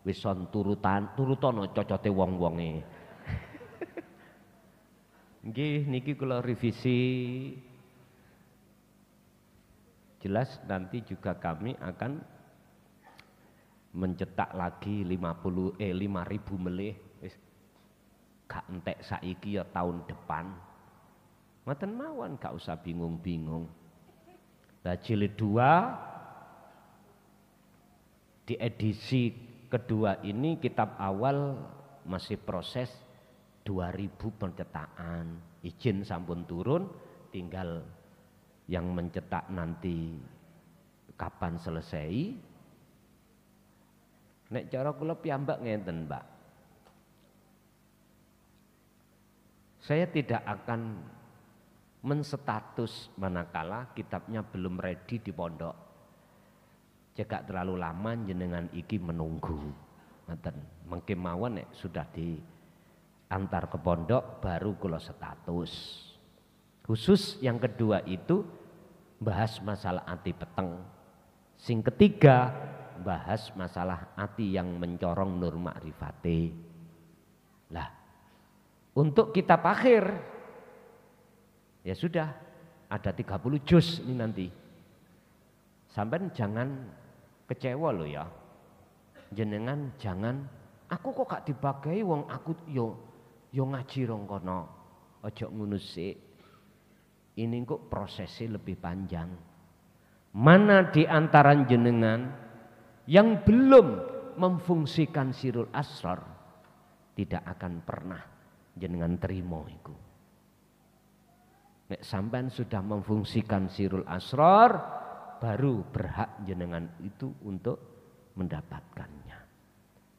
wis son turutana cocote wong-wonge. Nggih niki kula revisi. Jelas nanti juga kami akan mencetak lagi 5.000 melih wis gak entek saiki ya tahun depan. Ngoten mawon gak usah bingung-bingung. Lah jilid 2 di edisi kedua ini kitab awal masih proses 2000 pencetakan. Izin sampun turun, tinggal yang mencetak nanti kapan selesai. Nek cara kula piyambak ngenten, Mbak. Saya tidak akan menstatus manakala kitabnya belum ready di pondok. Cekak terlalu lama jenengan iki menunggu. Ngoten. Mengke mawon nek sudah di antar ke pondok baru kula status. Khusus yang kedua itu bahas masalah ati peteng. Sing ketiga bahas masalah ati yang mencorong nur makrifate. Lah, untuk kitab akhir ya sudah ada 30 juz ini nanti. Sampai jangan kecewa loh ya. Jenengan jangan aku kok gak dibagai wong aku yo ngaji rong kono. Ojo ngono sik. Ini kok prosesnya lebih panjang. Mana di antara jenengan yang belum memfungsikan sirul asrar tidak akan pernah jenengan terima iku. Nek sampean sudah memfungsikan sirul asrar baru berhak jenengan itu untuk mendapatkannya.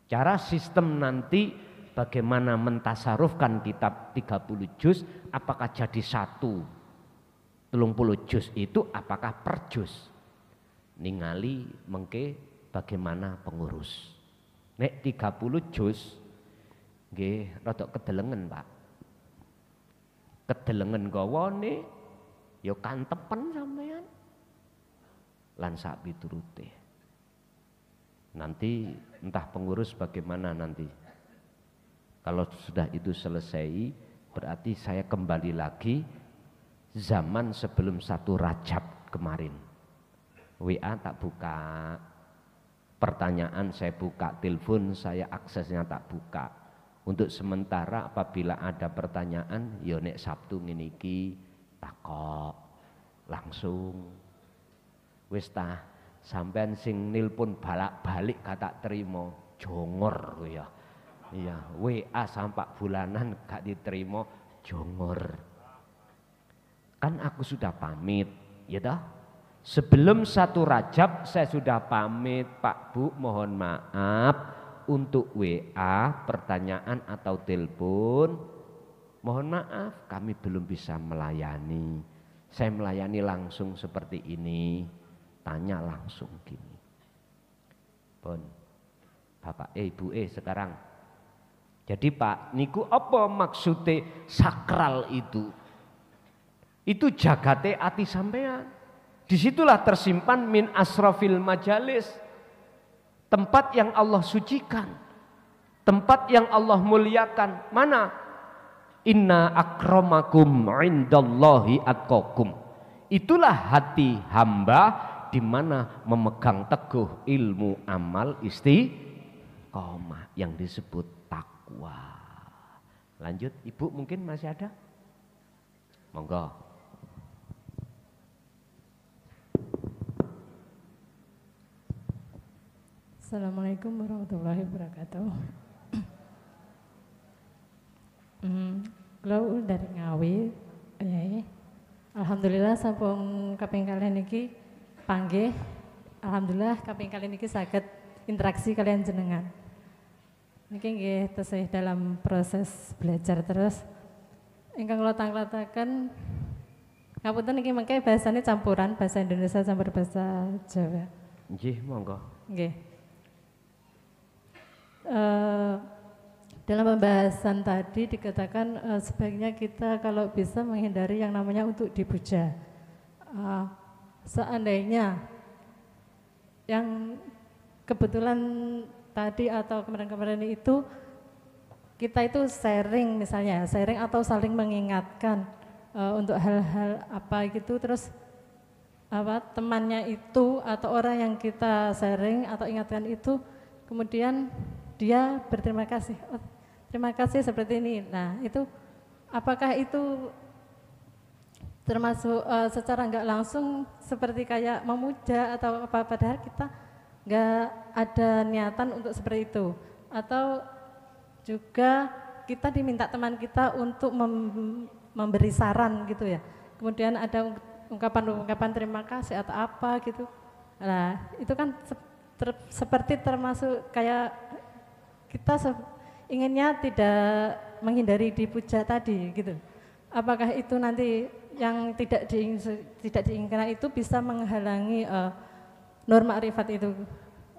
Cara sistem nanti bagaimana mentasarufkan kitab 30 juz, apakah jadi 30 juz itu apakah per juz. Ningali mengke bagaimana pengurus. Nek 30 juz nggih rada kedelengen, Pak. Kedelengen gawane ya kantepen sampean. Lan sak piturute. Nanti entah pengurus bagaimana nanti. Kalau sudah itu selesai, berarti saya kembali lagi zaman sebelum 1 Rajab kemarin. WA tak buka, pertanyaan saya buka, telepon saya aksesnya tak buka. Untuk sementara apabila ada pertanyaan, ya nek Sabtu ngene iki takok langsung. Wis tah sampean sing nilpun balik kata terima jongor ya. Iya, WA sampak bulanan gak diterima jongor. Kan aku sudah pamit, ya dah. Sebelum 1 Rajab saya sudah pamit, Pak Bu, mohon maaf untuk WA, pertanyaan atau telepon. Mohon maaf, kami belum bisa melayani. Saya melayani langsung seperti ini, tanya langsung gini. Pun, Bapak Ibu sekarang. Jadi Pak, niku apa maksudnya sakral itu? Itu jagate ati sampean. Disitulah tersimpan min asrafil majalis. Tempat yang Allah sucikan. Tempat yang Allah muliakan. Mana? Inna akramakum indallahi atqakum. Itulah hati hamba di mana memegang teguh ilmu amal istiqomah yang disebut takwa. Lanjut, Ibu mungkin masih ada? Monggo. Assalamualaikum warahmatullahi wabarakatuh. Kalau dari Ngawi, ya, alhamdulillah sampun kaping kalian niki panggih. Alhamdulillah kaping kalian niki saged interaksi kalian jenengan. Niki nggih tesih dalam proses belajar terus. Ingkang kula tangklataken ngapunten niki mengke bahasane campuran bahasa Indonesia campur bahasa Jawa. Nggih, monggo. Nggih. Dalam pembahasan tadi dikatakan sebaiknya kita kalau bisa menghindari yang namanya untuk dipuja. Seandainya yang kebetulan tadi atau kemarin-kemarin itu kita itu sharing misalnya, sharing atau saling mengingatkan untuk hal-hal apa gitu, terus apa temannya itu atau orang yang kita sharing atau ingatkan itu kemudian dia berterima kasih, oh, terima kasih seperti ini. Nah itu apakah itu termasuk secara nggak langsung seperti kayak memuja atau apa, padahal kita nggak ada niatan untuk seperti itu, atau juga kita diminta teman kita untuk memberi saran gitu ya, kemudian ada ungkapan-ungkapan terima kasih atau apa gitu. Nah itu kan seperti termasuk kayak kita inginnya tidak menghindari dipuja tadi gitu. Apakah itu nanti yang tidak diinginkan itu bisa menghalangi nur ma'rifat itu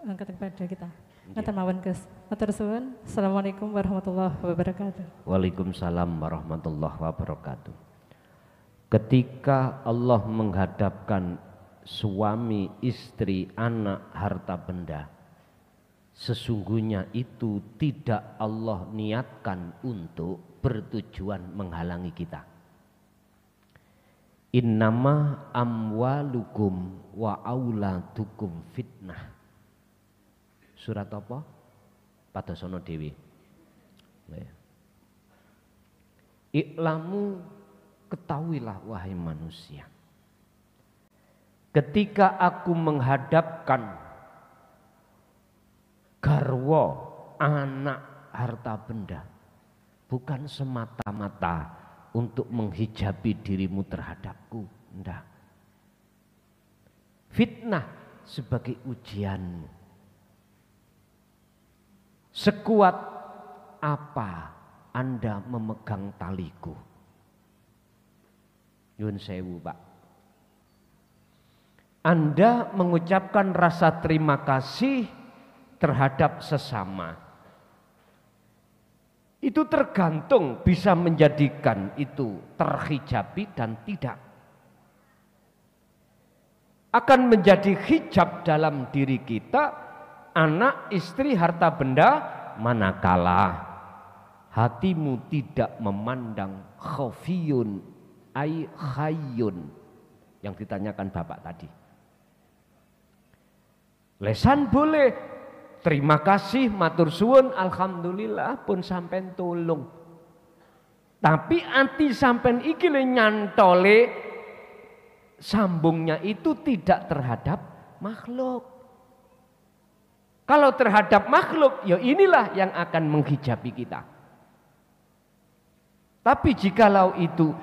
kepada kita. Ngaten mawon Gus. Matur suwun. Assalamualaikum warahmatullahi wabarakatuh. Waalaikumsalam warahmatullahi wabarakatuh. Ketika Allah menghadapkan suami, istri, anak, harta benda, sesungguhnya itu tidak Allah niatkan untuk bertujuan menghalangi kita. Innama amwalukum wa auladukum fitnah. Surat apa? Padasono Dewi. Iklamu, ketahuilah wahai manusia, ketika aku menghadapkan garwa, anak, harta benda, bukan semata-mata untuk menghijabi dirimu terhadapku, enggak. Fitnah sebagai ujianmu. Sekuat apa Anda memegang taliku? Yun sewu, Pak. Anda mengucapkan rasa terima kasih terhadap sesama. Itu tergantung bisa menjadikan itu terhijabi dan tidak. Akan menjadi hijab dalam diri kita, anak, istri, harta benda, manakala hatimu tidak memandang khafiyun ai khayyun yang ditanyakan Bapak tadi. Lesan boleh, terima kasih, matur suwun, alhamdulillah pun sampean tolong. Tapi anti sampean iki le nyantole sambungnya itu tidak terhadap makhluk. Kalau terhadap makhluk, ya inilah yang akan menghijabi kita. Tapi jikalau itu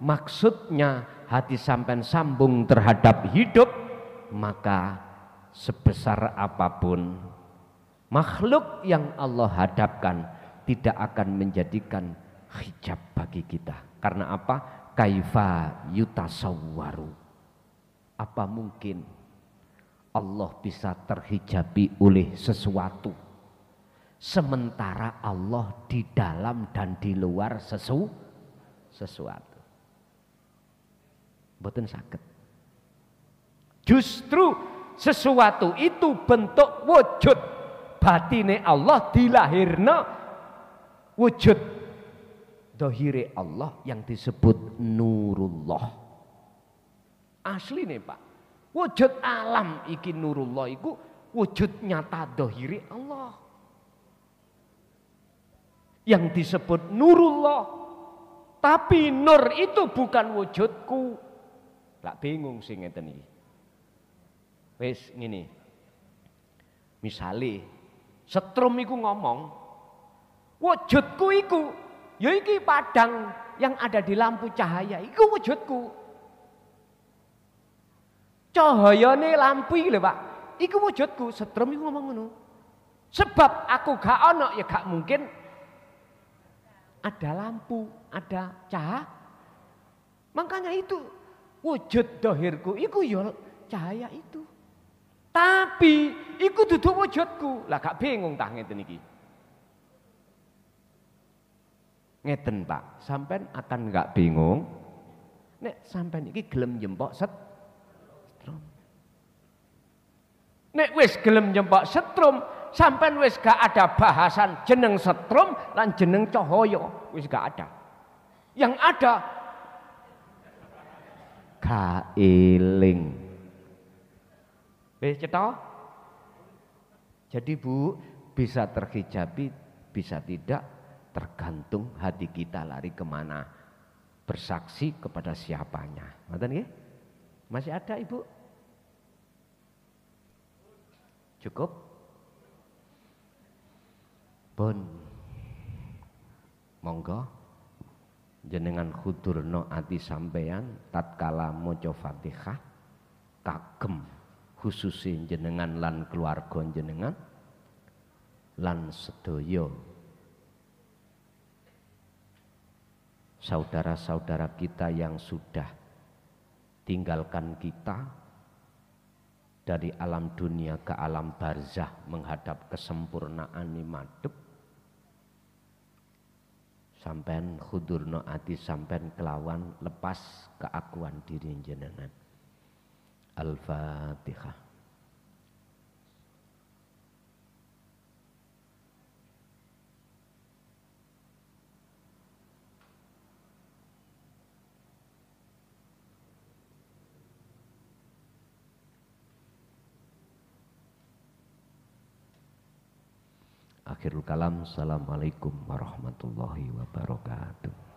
maksudnya hati sampean sambung terhadap hidup, maka sebesar apapun makhluk yang Allah hadapkan tidak akan menjadikan hijab bagi kita. Karena apa? Kaifa yutasawwaru. Apa mungkin Allah bisa terhijabi oleh sesuatu sementara Allah di dalam dan di luar sesuatu? Mboten saged. Justru sesuatu itu bentuk wujud batine Allah, dilahirna wujud dohire Allah yang disebut nurullah. Asli nih Pak, wujud alam iki nurullah iku wujud nyata dohiri Allah yang disebut nurullah. Tapi nur itu bukan wujudku. Lah bingung sing ngeten iki. Wis ngene. Misale setrum iku ngomong, wujudku iku ya iki padang yang ada di lampu cahaya iku wujudku. Cahayane lampu iki lho Pak, iku wujudku. Setrum iku ngomong ngono. Sebab aku gak ono ya gak mungkin ada lampu, ada cahaya. Makanya itu wujud dohirku iku ya cahaya itu. Tapi iku duduk wujudku. Lah gak bingung tah ngeten iki. Ngeten Pak, sampean akan gak bingung nek sampean iki gelem njempok setrum. Nek wis gelem njempok setrum, sampean wis gak ada bahasan jeneng setrum lan jeneng cahaya, wis gak ada. Yang ada gak eling. Wis cetha? Jadi Bu, bisa terhijabi, bisa tidak, tergantung hati kita lari kemana, bersaksi kepada siapanya. Ngoten nggih? Masih ada Ibu? Cukup? Pun monggo jenengan khudurno ati sampeyan tatkala maca Fatihah kagem khususin jenengan lan keluarga jenengan lan sedaya saudara-saudara kita yang sudah tinggalkan kita, dari alam dunia ke alam barzah menghadap kesempurnaan madhep, sampean khudurno ati sampean kelawan lepas keakuan diri jenengan. Al-Fatihah. Akhirul kalam, assalamualaikum warahmatullahi wabarakatuh.